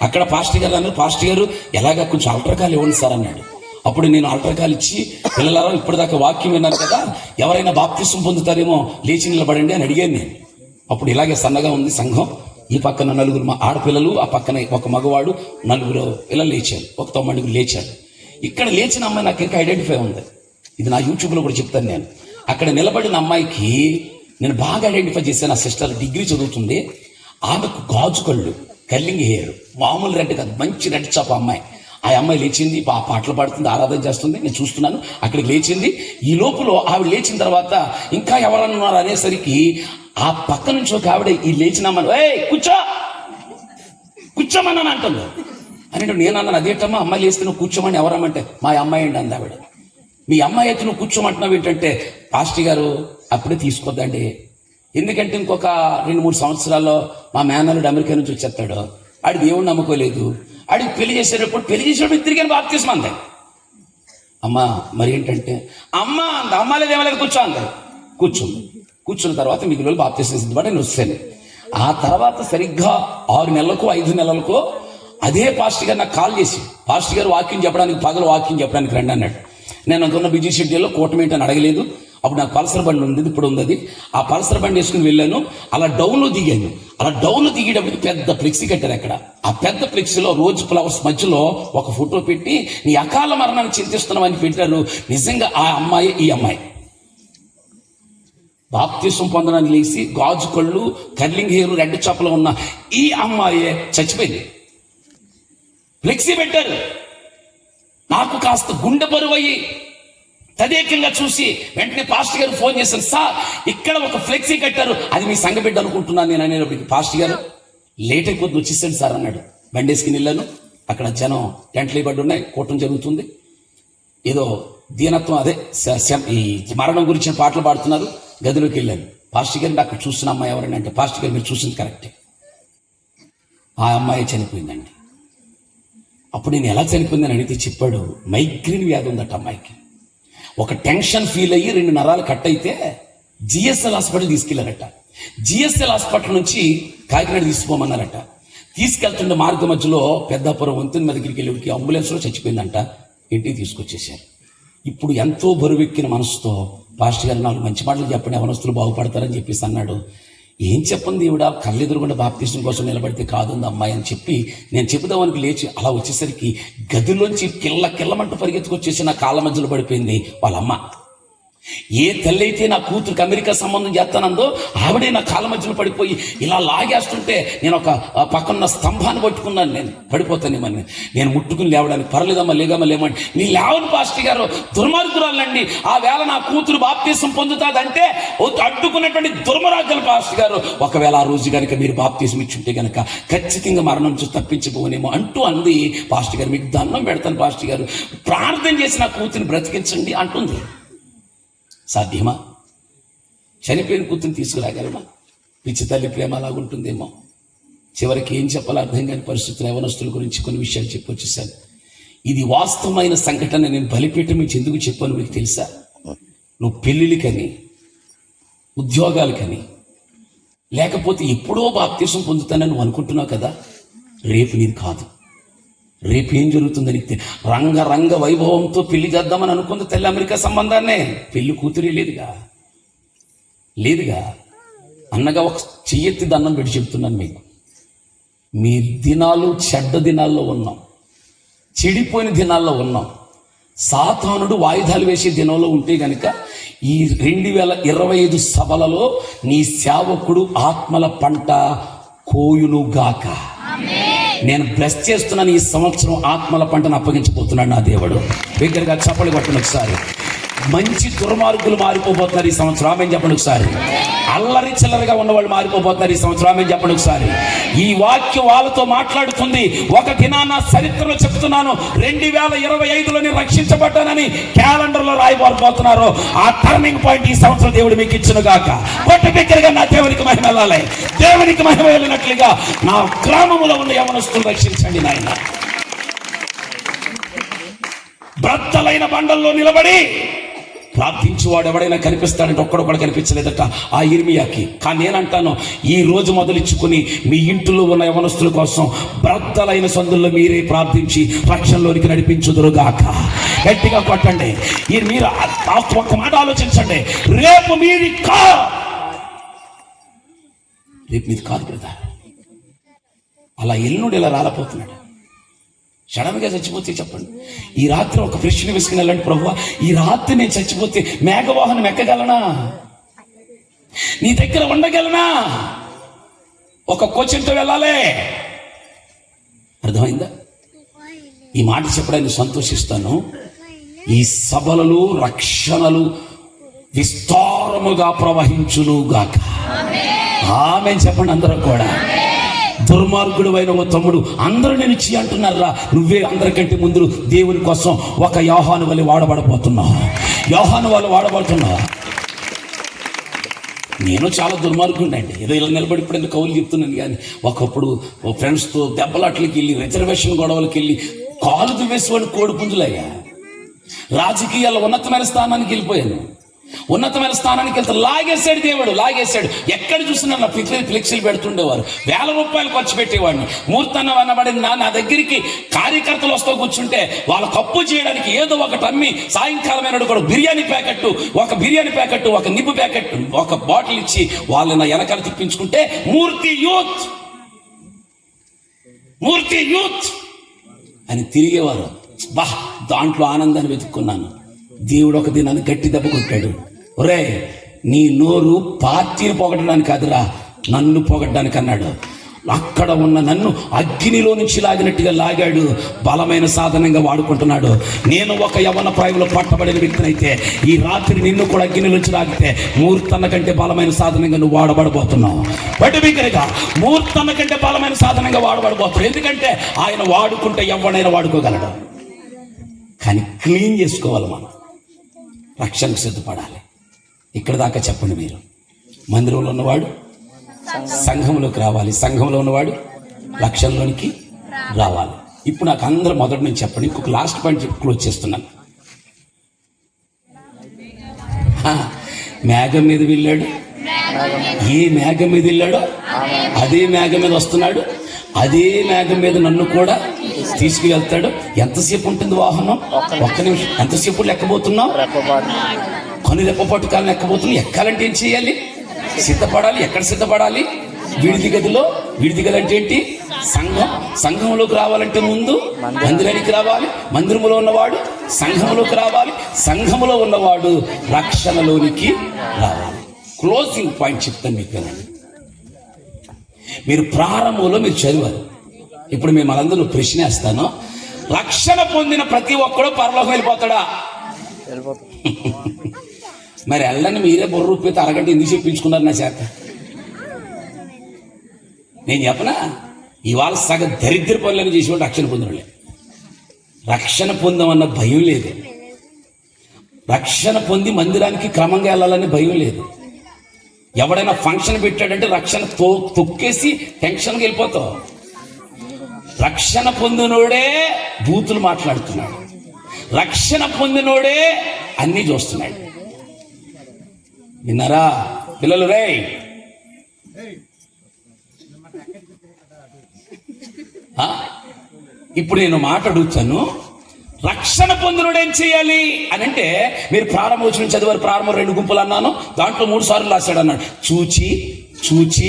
అక్కడ పాస్టర్ గారు అన్నారు, పాస్టర్ గారు ఎలాగా కొంచెం ఆల్టర్ కాల్ ఇవ్వండి సార్ అన్నాడు. అప్పుడు నేను ఆల్టర్ కాల్ ఇచ్చి, పిల్లలారా ఇప్పటిదాకా వాక్యం విన్నారు కదా, ఎవరైనా బాప్తిసం పొందుతారేమో లేచి నిలబడండి అని అడిగాను నేను. అప్పుడు ఇలాగే సన్నగా ఉంది సంఘం. ఈ పక్కన 4 ఆడపిల్లలు, ఆ పక్కన ఒక మగవాడు, 4 పిల్లలు లేచారు, ఒక 9 లేచారు. ఇక్కడ లేచిన అమ్మాయి నాకు ఇంకా ఐడెంటిఫై ఉంది. ఇది నా యూట్యూబ్లో కూడా చెప్తాను నేను. అక్కడ నిలబడిన అమ్మాయికి నేను బాగా ఐడెంటిఫై చేశాను. ఆ సిస్టర్ డిగ్రీ చదువుతుంది. ఆమెకు గాజు కళ్ళు, కర్లింగ్ హెయిర్, మామూలు రెడ్ కాదు, మంచి రెడ్ చాప అమ్మాయి. ఆ అమ్మాయి లేచింది, పాటలు పాడుతుంది, ఆరాధన చేస్తుంది. నేను చూస్తున్నాను, అక్కడికి లేచింది. ఈ లోపల ఆవిడ లేచిన తర్వాత ఇంకా ఎవరన్నారు అనేసరికి ఆ పక్క నుంచి ఒక ఆవిడ ఈ లేచినామని, కూర్చోమన్నాను అంటుంది. అని నేను అన్నాను, అదేంటమ్మా అమ్మాయి లేస్తే నువ్వు కూర్చోమని ఎవరమ్మంటే, మా అమ్మాయి అండి అంది ఆవిడ. మీ అమ్మాయి అయితే నువ్వు కూర్చోమంటున్నావు ఏంటంటే, పాస్టర్ గారు అప్పుడే తీసుకోద్దండి, ఎందుకంటే ఇంకొక 2-3 సంవత్సరాల్లో మా మేనల్లుడు అమెరికా నుంచి వచ్చేస్తాడు, ఆడి దేవుడు నమ్ముకోలేదు, ఆడికి పెళ్లి చేసేటప్పుడు తిరిగి బాప్తిసం అంది. అమ్మా మరి ఏంటంటే, అమ్మ లేదేమలేదు కూర్చో అంది. కూర్చున్న తర్వాత మీకు రోజులు బాప్తిసం సిద్ధపడి నేను వస్తాను. ఆ తర్వాత సరిగ్గా 6 నెలలకో 5 నెలలకో అదే పాస్టర్ గారు నాకు కాల్ చేసి, పాస్టర్ గారు వాక్యం చెప్పడానికి, పగలు వాక్యం చెప్పడానికి రండి అన్నాడు. నేను అనుకున్న బిజీ షెడ్యూల్లో కూటమి ఏంటని అడగలేదు. అప్పుడు నాకు పల్సర్ బండి ఉంది, ఇప్పుడు ఉంది. ఆ పల్సర్ బండి వేసుకుని వెళ్ళాను. అలా డౌన్లో దిగాను. అలా డౌన్లో దిగేటప్పుడు పెద్ద ఫ్లెక్సీ కట్టారు. అక్కడ ఆ పెద్ద ఫ్లెక్సీలో రోజ్ ఫ్లవర్స్ మధ్యలో ఒక ఫోటో పెట్టి, నీ అకాల మరణాన్ని చింతిస్తున్నామని పెట్టారు. నిజంగా ఆ అమ్మాయి, ఈ అమ్మాయి బాప్తిసం పొందడానికి లేచి గాజు కళ్ళు, కర్లింగ్ హెయిర్, రెడ్ చాపలో ఉన్న ఈ అమ్మాయే చచ్చిపోయింది. ఫ్లెక్సీ పెట్టారు. నాకు కాస్త గుండె బరువయ్యి తదేకంగా చూసి వెంటనే పాస్టర్ గారు ఫోన్ చేశారు, సార్ ఇక్కడ ఒక ఫ్లెక్సీ కట్టారు, అది మీ సంఘ బిడ్డ అనుకుంటున్నాను నేను అనేటప్పటికి పాస్టర్ గారు లేట్ అయిపోతుంది వచ్చేసాడు సార్ అన్నాడు. బండేసుకుని వెళ్ళాను. అక్కడ జనం టెంట్లు ఇవ్వబడి ఉన్నాయి, కూటం జరుగుతుంది. ఏదో దీనత్వం, అదే ఈ మరణం గురించిన పాటలు పాడుతున్నారు. గదిలోకి వెళ్ళాను. పాస్టర్ గారిని అక్కడ చూస్తున్న అమ్మాయి ఎవరని అంటే, పాస్టర్ గారు మీరు చూసింది కరెక్టే, ఆ అమ్మాయి చనిపోయిందండి. అప్పుడు నేను ఎలా చనిపోయిందని అడిగితే చెప్పాడు, మైగ్రేన్ వ్యాధి ఉందట అమ్మాయికి. ఒక టెన్షన్ ఫీల్ అయ్యి 2 నరాలు కట్ అయితే జిఎస్ఎల్ హాస్పిటల్ తీసుకెళ్లారట. జిఎస్ఎల్ హాస్పిటల్ నుంచి కాకినాడ తీసుకోమన్నారట. తీసుకెళ్తుండే మార్గ మధ్యలో పెద్దాపురం వంతెన మీద దగ్గరికి వెళ్ళి అంబులెన్స్లో చచ్చిపోయిందంట. ఇంటికి తీసుకొచ్చేసారు. ఇప్పుడు ఎంతో బరువెక్కిన మనసుతో పాస్టర్ గారు 4 మంచి మాటలు చెప్పండి, యవనస్తులు బాగుపడతారని చెప్పేసి అన్నాడు. ఏం చెప్పండి దేవుడా, కళ్ళెదురుగుండా బాప్తీసం కోసం నిలబడితే కాదుంది అమ్మాయి అని చెప్పి నేను చెబుదామనికి లేచి అలా వచ్చేసరికి గదిలోంచి కిల్లమంటూ పరిగెత్తుకొచ్చేసి నా కాళ్ళ మధ్యలో పడిపోయింది వాళ్ళ అమ్మ. ఏ తల్లి అయితే నా కూతురికి అమెరికా సంబంధం చేస్తానందో ఆవిడే నా కాళ్ళ మధ్యలో పడిపోయి ఇలా లాగేస్తుంటే నేను ఒక పక్కన స్తంభాన్ని పట్టుకున్నాను. నేను పడిపోతానేమని నేను ముట్టుకుని లేవడానికి పర్లేదమ్మా లేమని నీ లేవని పాస్టర్ గారు దుర్మార్గురాలండి, ఆ వేళ నా కూతురు బాప్తీసం పొందుతాదంటే అడ్డుకున్నటువంటి దుర్మరాజుల పాస్టర్ గారు, ఒకవేళ ఆ రోజు కనుక మీరు బాప్తీసం ఇచ్చుంటే కనుక ఖచ్చితంగా మరణం నుంచి తప్పించిపోనేమో అంటూ అంది. పాస్టర్ గారు మీకు దండం పెడతాను పాస్టర్ గారు, ప్రార్థన చేసి నా కూతురిని బ్రతికించండి అంటుంది. సాధ్యమా? చనిపోయిన కూతురు తీసుకురాగలమా? పిచ్చి తల్లి ప్రేమ అలాగుంటుందేమో. చివరికి ఏం చెప్పాలో అర్థం కాని పరిస్థితులు యవనస్తుల గురించి కొన్ని విషయాలు చెప్పొచ్చేసాను. ఇది వాస్తవమైన సంఘటన. నేను బలిపీఠం నుంచి ఎందుకు చెప్పాను మీకు తెలుసా? నువ్వు పెళ్ళిళ్ళకని, ఉద్యోగాలకని, లేకపోతే ఎప్పుడో బాప్తీసం పొందుతానని నువ్వు అనుకుంటున్నావు కదా, రేపు నీది కాదు. రేపు ఏం జరుగుతుందని రంగ వైభవంతో పెళ్లి చేద్దామని అనుకుంది తల్లి అమెరికా సంబంధాన్నే. పెళ్లి కూతురే లేదుగా అన్నగా ఒక చెయ్యెత్తి దండం పెట్టి చెప్తున్నాను మీకు, మీ దినాలు చెడ్డ దినాల్లో ఉన్నాం, చెడిపోయిన దినాల్లో ఉన్నాం. సాతానుడు వాయిదాలు వేసే దినంలో ఉంటే గనుక ఈ 2025 సభలలో నీ సేవకుడు ఆత్మల పంట కోయునుగాక. నేను బ్లెస్ చేస్తున్నాను. ఈ సంవత్సరం ఆత్మల పంటను అప్పగించబోతున్నాడు నా దేవుడు. దగ్గరగా చప్పలు కొట్టండి ఒకసారి. మంచి దుర్మార్గులు మారిపోతున్నారు ఈ సంవత్సరం. ఆమెను చెప్పండి ఒకసారి. అల్లరి చిల్లరగా ఉన్నవాళ్ళు మారిపోతున్నారు ఈ సంవత్సరం. ఆమెను చెప్పండి ఒకసారి. ఈ వాక్యం వాళ్ళతో మాట్లాడుతుంది. ఒక దినాన చరిత్రలో చెప్తున్నాను, 2025లోనే రక్షించబడ్డానని క్యాలెండర్లో రాయబోతున్నారు. ఆ టర్నింగ్ పాయింట్ ఈ సంవత్సరం దేవుడు మీకు ఇచ్చును గాక. కొట్ట బిగ్గరగా నా దేవునికి మహిమ వెళ్ళాలి. దేవునికి మహిమ వెళ్ళినట్లుగా నా గ్రామంలో ఉన్న యవనస్తులు రక్షించండి నాయన. బ్రద్దలైన బండల్లో నిలబడి ప్రార్థించేవాడు ఎవడైనా కనిపిస్తాడంటే ఒక్కడొక్కడు కనిపించలేదట ఆ ఇర్మియాకి. కానీ నేనంటాను, ఈ రోజు మొదలుచ్చుకుని మీ ఇంట్లో ఉన్న యవనస్తుల కోసం బ్రద్దలైన సందుల్లో మీరే ప్రార్థించి రక్షణలోనికి నడిపించుదురుగాక. గట్టిగా కొట్టండి. మీరు ఒక మాట ఆలోచించండి, రేపు మీది కాదు కదా. అలా ఎల్లుండి ఇలా రాలపోతున్నాడు. సడన్గా చచ్చిపోతే చెప్పండి, ఈ రాత్రి ఒక ప్రశ్న వేసుకుని వెళ్ళండి, ప్రభువా ఈ రాత్రి నేను చచ్చిపోతే మేఘవాహనం ఎక్కగలనా? నీ దగ్గర ఉండగలనా? ఒక క్వశ్చన్తో వెళ్ళాలి. అర్థమైందా? ఈ మాట చెప్పడానికి సంతోషిస్తాను. ఈ సభలలో రక్షణలు విస్తారముగా ప్రవహించును గాక. ఆమేన్ చెప్పండి అందరూ కూడా. దుర్మార్గుడు అయిన ఓ తమ్ముడు, అందరూ నేను ఇచ్చి అంటున్నారా, నువ్వే అందరికంటే ముందు దేవుని కోసం ఒక యోహాను వలె వాడబడబోతున్నావు. నేను చాలా దుర్మార్గుండండి. ఏదో ఇలా నిలబడి ఇప్పుడు ఎందుకు కౌలు చెప్తున్నాను. కానీ ఒకప్పుడు ఫ్రెండ్స్తో దెబ్బలాట్లకి వెళ్ళి, రిజర్వేషన్ గొడవలకి వెళ్ళి కాలు దువ్వేసేవాడిని కోడిపుంజులయ్యా. రాజకీయాల్లో ఉన్నతమైన స్థానానికి వెళ్ళిపోయాను. ఉన్నతమైన స్థానానికి వెళ్తే లాగేశాడు దేవుడు, లాగేశాడు. ఎక్కడ చూసినా నా ఫ్లెక్సీలు పెడుతుండేవారు. ₹1000 ఖర్చు పెట్టేవాడిని. మూర్తన్న అనబడి నా దగ్గరికి కార్యకర్తలు వస్తూ కూర్చుంటే వాళ్ళ కప్పు చేయడానికి ఏదో ఒకటి అమ్మి సాయంకాలమైన కూడా బిర్యానీ ప్యాకెట్, ఒక నిప్పు ప్యాకెట్, ఒక బాటిల్ ఇచ్చి వాళ్ళని నా వెనకాల తిప్పించుకుంటే మూర్తి యూత్ అని తిరిగేవారు. దాంట్లో ఆనందాన్ని వెతుక్కున్నాను. దేవుడు ఒక దినాన్ని గట్టి దెబ్బ కొట్టాడు. ఒరే, నీ నోరు పార్టీని పొగడడానికి కాదురా, నన్ను పొగడ్డానికి అన్నాడు. అక్కడ ఉన్న నన్ను అగ్నిలో నుంచి లాగినట్టుగా లాగాడు. బలమైన సాధనంగా వాడుకుంటున్నాడు. నేను ఒక యవ్వన ప్రాయంలో పట్టబడిన వ్యక్తినైతే ఈ రాత్రి నిన్ను కూడా అగ్నిలోంచి లాగితే మూర్తన్న కంటే బలమైన సాధనంగా నువ్వు వాడబడబోతున్నావు. బట్ బిగ్గరగా, మూర్తన్న కంటే బలమైన సాధనంగా వాడబడబోతున్నావు. ఎందుకంటే ఆయన వాడుకుంటే ఎవడైనా వాడుకోగలడు. కానీ క్లీన్ చేసుకోవాలి, మనం రక్షణకు సిద్ధపడాలి. ఇక్కడ దాకా చెప్పండి. మీరు మందిరంలో ఉన్నవాడు సంఘంలోకి రావాలి, సంఘంలో ఉన్నవాడు రక్షణలోనికి రావాలి. ఇప్పుడు నాకు అందరూ మొదటి నుంచి చెప్పండి. ఇంకొక లాస్ట్ పాయింట్ చెప్పి క్లోజ్ చేస్తున్నాను. మేఘం మీద వెళ్ళాడు. ఏ మేఘం మీద వెళ్ళాడో అదే మేఘం మీద వస్తున్నాడు. అదే మేఘం మీద నన్ను కూడా తీసుకువెళ్తాడు. ఎంతసేపు ఉంటుంది వాహనం? 1 నిమిషం. ఎంతసేపు లెక్కబోతున్నాం? కొన్ని రెప్పపాటు కాలం ఎక్కబోతున్నాం. ఎక్కాలంటే ఏం చేయాలి? సిద్ధపడాలి. ఎక్కడ సిద్ధపడాలి? విడిది గదిలో. విడిది గది అంటే ఏంటి? సంఘం. సంఘంలోకి రావాలంటే ముందు మందిరానికి రావాలి. మందిరంలో ఉన్నవాడు సంఘంలోకి రావాలి. సంఘములో ఉన్నవాడు రక్షణలోనికి రావాలి. క్లోజింగ్ పాయింట్ చెప్తాను మీకు వినండి. మీరు ప్రారంభంలో మీరు చదివారు. ఇప్పుడు మేము మనందరూ ప్రశ్న వేస్తాను. రక్షణ పొందిన ప్రతి ఒక్కడు పరలోకం వెళ్ళిపోతాడా? మరి వెళ్ళని మీరే బుర్ర రూపాయి అరగంట ఎందుకు చెప్పించుకున్నారు నా చేత? నేను చెప్పనా, ఇవాళ సగం దరిద్ర పనులను చేసేవాడు రక్షణ పొందినలే. రక్షణ పొందామన్న భయం లేదు. రక్షణ పొంది మందిరానికి క్రమంగా వెళ్ళాలని భయం లేదు. ఎవడైనా ఫంక్షన్ పెట్టాడంటే రక్షణ తొక్కేసి టెన్షన్కి వెళ్ళిపోతావు. రక్షణ పొందినోడే బూతులు మాట్లాడుతున్నాడు. రక్షణ పొందినోడే అన్నీ చూస్తున్నాడు. విన్నారా పిల్లలు? రే, ఇప్పుడు నేను మాట అడుగుతాను. రక్షణ పొందినోడు ఏం చేయాలి అని అంటే, మీరు ప్రారంభోచనం చదివారు. ప్రారంభం 2 గుంపులు అన్నాను, దాంట్లో 3 సార్లు రాశాడు అన్నాడు. చూచి చూచి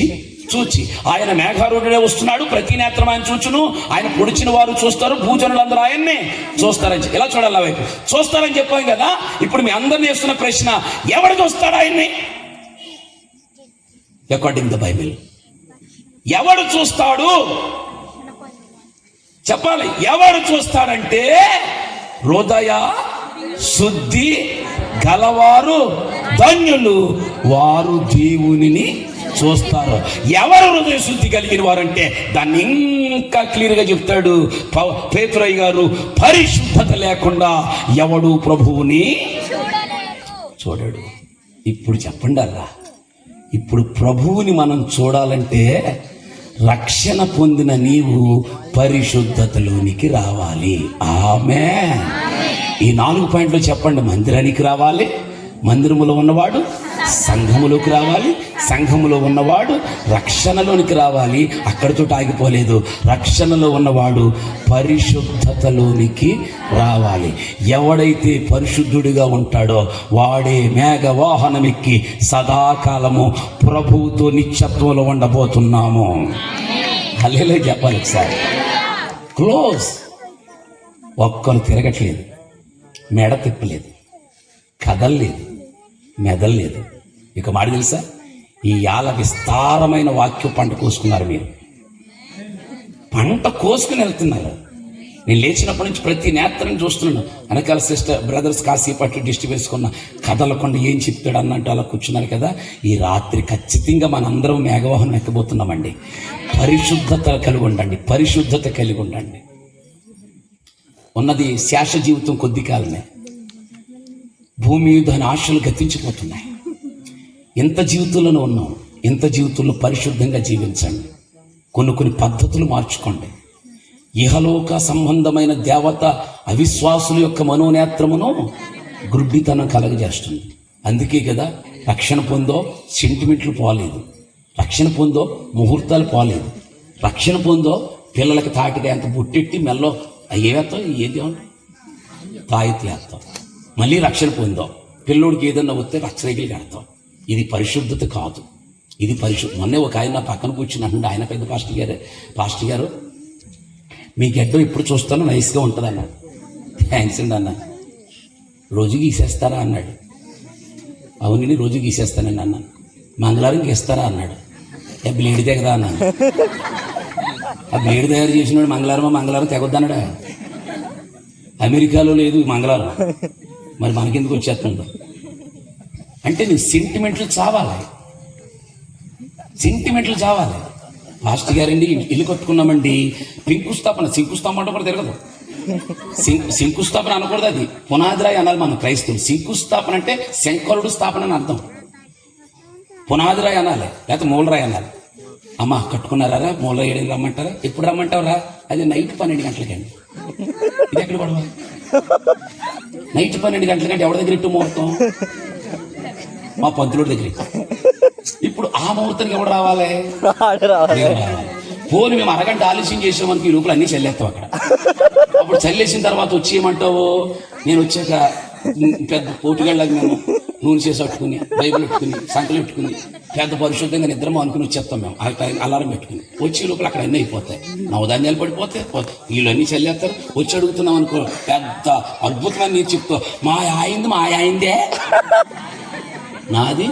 చూచి ఆయన మేఘారూఢుడే వస్తున్నాడు, ప్రతి నేత్రం ఆయన చూచును, ఆయన పొడిచిన వారు చూస్తారు, భూజనులందరూ ఆయన్నే చూస్తారని. ఎలా చూడాలి? వైపు చూస్తారని చెప్పాం కదా. ఇప్పుడు మీ అందరినీ వేస్తున్న ప్రశ్న, ఎవడు చూస్తాడు ఆయన్ని? అకార్డింగ్ ద బైబిల్ ఎవడు చూస్తాడు చెప్పాలి. ఎవడు చూస్తాడంటే, హృదయ శుద్ధి గలవారు ధన్యులు, వారు దేవునిని చూస్తారు. ఎవరు హృదయ శుద్ధి కలిగిన వారంటే, దాన్ని ఇంకా క్లియర్ గా చెప్తాడు పేతురయ్య గారు. పరిశుద్ధత లేకుండా ఎవడు ప్రభువుని చూడడు. ఇప్పుడు చెప్పండి అలా, ఇప్పుడు ప్రభువుని మనం చూడాలంటే రక్షణ పొందిన నీవు పరిశుద్ధతలోనికి రావాలి. ఆమేన్. ఈ 4 పాయింట్లు చెప్పండి. మందిరానికి రావాలి, మందిరములో ఉన్నవాడు సంఘములోకి రావాలి, సంఘములో ఉన్నవాడు రక్షణలోనికి రావాలి. అక్కడితో ఆగిపోలేదు. రక్షణలో ఉన్నవాడు పరిశుద్ధతలోనికి రావాలి. ఎవడైతే పరిశుద్ధుడిగా ఉంటాడో వాడే మేఘ వాహనమెక్కి సదాకాలము ప్రభువుతో నిత్యత్వంలో ఉండబోతున్నాము. హల్లెలూయా చెప్పాలి ఒకసారి. క్లోజ్. ఒక్కరు తిరగట్లేదు, మెడ తిప్పలేదు, కదల్లేదు, మెదల్లేదు. ఇక మాట తెలుసా, ఈ యాల విస్తారమైన వాక్య పంట కోసుకున్నారు. మీరు పంట కోసుకుని వెళ్తున్నారు. నేను లేచినప్పటి నుంచి ప్రతి నేత్రం చూస్తున్నాను. వెనకాల సిస్టర్ బ్రదర్స్ కాశీపట్టు డిస్టి వేసుకున్న కదలకుండా ఏం చెప్తాడు అన్నట్టు అలా కూర్చున్నారు కదా. ఈ రాత్రి ఖచ్చితంగా మనందరం మేఘవాహనం ఎక్కబోతున్నామండి. పరిశుద్ధత కలిగి ఉండండి, పరిశుద్ధత కలిగి ఉండండి. ఉన్నది శేష జీవితం కొద్ది కాలమే. భూమి దాని ఆశలు గతించిపోతున్నాయి. ఎంత జీవితంలోనే ఉన్నాం, ఎంత జీవితంలో పరిశుద్ధంగా జీవించండి. కొన్ని పద్ధతులు మార్చుకోండి. ఇహలోక సంబంధమైన దేవత అవిశ్వాసుల యొక్క మనోనేత్రమును గుడ్డితనం కలగజేస్తుంది. అందుకే కదా రక్షణ పొందో సెంటిమెంట్లు పోలేదు, రక్షణ పొందో ముహూర్తాలు పోలేదు, రక్షణ పొందో పిల్లలకి తాటిగా ఎంత బుట్టెట్టి మెల్లో అయ్యేస్తాం, ఏది తాయితీ వేస్తాం. మళ్ళీ రక్షణ పొందాం, పిల్లోడికి ఏదన్నా వస్తే రక్షణకి కడతాం. ఇది పరిశుద్ధత కాదు, ఇది పరిశుద్ధ. మొన్నే ఒక ఆయన పక్కన కూర్చుని అంటుండే, ఆయన పెద్ద పాస్టర్ గారు మీ గడ్డం ఇప్పుడు చూస్తాను నైస్గా ఉంటుంది అన్నాడు. థ్యాంక్స్ అండి అన్న. రోజు గీసేస్తారా అన్నాడు. అవునండి రోజు గీసేస్తానండి అన్నాను. మంగళవారం గీస్తారా అన్నాడు. బ్లేడ్ కదా అన్నాను. ఆ బ్లేడ్ తయారు చేసినాడు మంగళవారం తెగొద్దన్నాడా? అమెరికాలో లేదు మంగళవారం, మరి మనకెందుకు వచ్చేస్తుందో అంటే నీ సెంటిమెంట్లు చావాలి, సెంటిమెంట్లు చావాలి. పాస్టర్ గారండి ఇల్లు కట్టుకున్నామండి, శంకుస్థాపన అంటే కూడా తిరగదు. శంకుస్థాపన అనకూడదు, అది పునాదిరాయి అనాలి మనం క్రైస్తవులు. శంకుస్థాపన అంటే శంకరుడు స్థాపన అని అర్థం. పునాదిరాయి అనాలి, లేకపోతే మూలరాయి అనాలి. అమ్మ కట్టుకున్నారా, మూలరాయి ఏడు రమ్మంటారా? ఎప్పుడు రమ్మంటారా? అది నైట్ 12 గంటలకండి. ఇది ఎక్కడ పడవ? నైట్ 12 గంటలకంటే ఎవరి దగ్గర ఇట్టు ముహూర్తం? మా పంతులుడి దగ్గర. ఇప్పుడు ఆ ముహూర్తానికి ఎవడు రావాలి? పోనీ మేము అరగంట ఆలస్యం చేసామనుకో, ఈ లోపల అన్నీ చల్లేస్తాం అక్కడ. అప్పుడు చల్లేసిన తర్వాత వచ్చి ఏమంటావు, నేను వచ్చాక పెద్ద పోటుగాళ్ళకి మేము నూనె చేసి పట్టుకుని బైబిల్ పెట్టుకుని సంకలు పెట్టుకుని పెద్ద పరిశుద్ధంగా నిద్రమో అనుకుని వచ్చేస్తాం మేము. ఆ టైం అలారం పెట్టుకుని వచ్చే లోపల అక్కడ అన్నీ అయిపోతాయి, నవధాన్యాలు పడిపోతాయి, వీళ్ళన్నీ చల్లేస్తారు. వచ్చి అడుగుతున్నాం అనుకో, పెద్ద అద్భుతమైన నేను చెప్తా, మా ఆయిందే నాది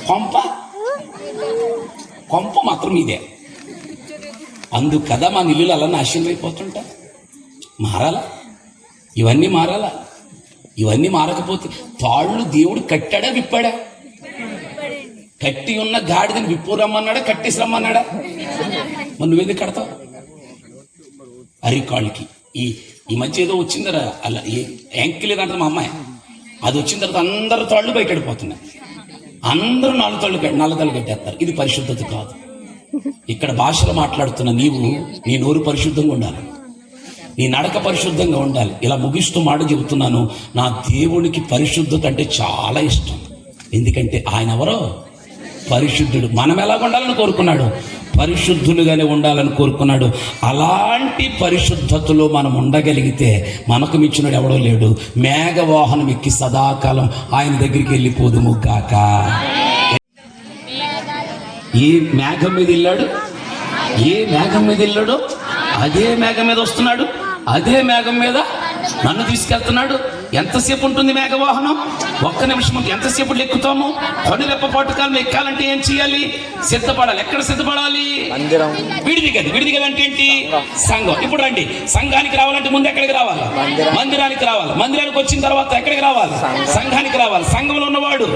కొంప మాత్రం ఇదే. అందుకు కదా మా ఇల్లులు అలా నాశనం అయిపోతుంటా. మారాలా, ఇవన్నీ మారాలా. ఇవన్నీ మారకపోతే తాళ్ళు దేవుడు కట్టాడా విప్పాడా? కట్టి ఉన్న గాడిదని విప్పు రమ్మన్నాడా, కట్టేసి రమ్మన్నాడా? మరి నువ్వెందుకు కడతావు? అరికాళ్ళకి ఈ మధ్య ఏదో వచ్చిందరా అలా యాంకిల్ ఏదంటారు మా అమ్మాయి, అది వచ్చిన తర్వాత అందరు తాళ్ళు బయటపడిపోతున్నాయి. అందరూ నల్ల తాళ్ళు కట్టేస్తారు. ఇది పరిశుద్ధత కాదు. ఇక్కడ భాషలో మాట్లాడుతున్న నీవు, నీ నోరు పరిశుద్ధంగా ఉండాలి, నీ నడక పరిశుద్ధంగా ఉండాలి. ఇలా ముగిస్తూ మాట చెబుతున్నాను, నా దేవునికి పరిశుద్ధత అంటే చాలా ఇష్టం. ఎందుకంటే ఆయన ఎవరో పరిశుద్ధుడు. మనం ఎలా ఉండాలని కోరుకున్నాడు? పరిశుద్ధులుగానే ఉండాలని కోరుకున్నాడు. అలాంటి పరిశుద్ధతలో మనం ఉండగలిగితే మనకు మించినడు ఎవడో లేడు. మేఘవాహనం ఎక్కి సదాకాలం ఆయన దగ్గరికి వెళ్ళిపోదుము గాక. ఏ మేఘం మీద వెళ్ళాడు, ఏ మేఘం మీద వెళ్ళాడు, అదే మేఘం మీద వస్తున్నాడు, అదే మేఘం మీద నన్ను తీసుకెళ్తున్నాడు. ఎంతసేపు ఉంటుంది మేఘవాహనం? ఒక్క నిమిషం. ఎంతసేపు ఎక్కుతాము? కొన్ని రెప్పపాటుకాలం ఎక్కాలంటే ఏం చేయాలి? సిద్ధపడాలి. ఎక్కడ సిద్ధపడాలి? విడిదిగది అంటే ఏంటి? సంఘం. ఇప్పుడు రండి, సంఘానికి రావాలంటే ముందు ఎక్కడికి రావాలి? మందిరానికి రావాలి. మందిరానికి వచ్చిన తర్వాత ఎక్కడికి రావాలి? సంఘానికి రావాలి. సంఘంలో ఉన్నవాడు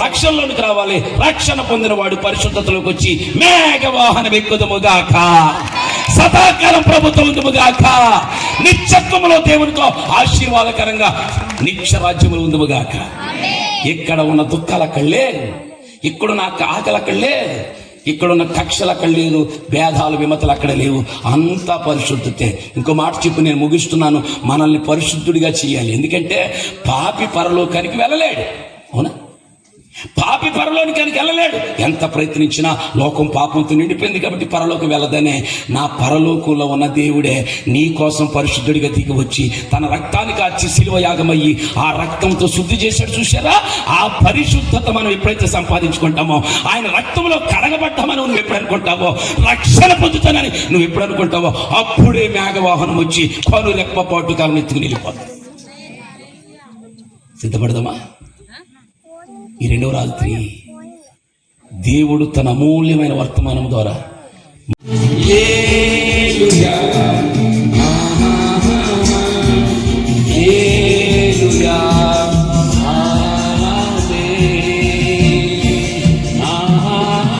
రక్షణలోనికి రావాలి. రక్షణ పొందినవాడు పరిశుద్ధతలోకి వచ్చి మేఘవాహనం ఎక్కుదముగాక, సదాకాలం ప్రభుత్వం ఉందుముగాక, నిత్యత్వములో దేవునితో ఆశీర్వాదకరంగా నిత్య రాజ్యములు ఉందుముగాక. ఇక్కడ ఉన్న దుఃఖాలు అక్కడ లేదు, ఇక్కడున్న ఆకలి అక్కడ లేదు, ఇక్కడున్న కక్షలు అక్కడ లేదు, భేదాలు విమతలు అక్కడ లేవు. అంతా పరిశుద్ధతే. ఇంకో మాట చెప్పి నేను ముగిస్తున్నాను. మనల్ని పరిశుద్ధుడిగా చేయాలి. ఎందుకంటే పాపి పరలోకానికి వెళ్ళలేడు. అవునా? పాపి పరలోకానికి వెళ్ళలేడు. ఎంత ప్రయత్నించినా లోకం పాపంతో నిండిపోయింది కాబట్టి పరలోకం వెళ్ళదనే. నా పరలోకంలో ఉన్న దేవుడే నీ కోసం పరిశుద్ధుడిగా దిగి వచ్చి తన రక్తాన్ని కాచి శిలువ యాగమయ్యి ఆ రక్తంతో శుద్ధి చేశాడు. చూశారా? ఆ పరిశుద్ధత మనం ఎప్పుడైతే సంపాదించుకుంటామో, ఆయన రక్తంలో కడగబడ్డామని నువ్వు ఎప్పుడు అనుకుంటావో, రక్షణ పొందుతానని నువ్వు ఎప్పుడు అనుకుంటావో, అప్పుడే మేఘవాహనం వచ్చి కొను రెప్పపాటు కాలం ఎత్తుకుని వెళ్ళిపోతాం. సిద్ధపడదామా? ఈ రెండవ రాత్రి దేవుడు తన అమూల్యమైన వర్తమానం ద్వారా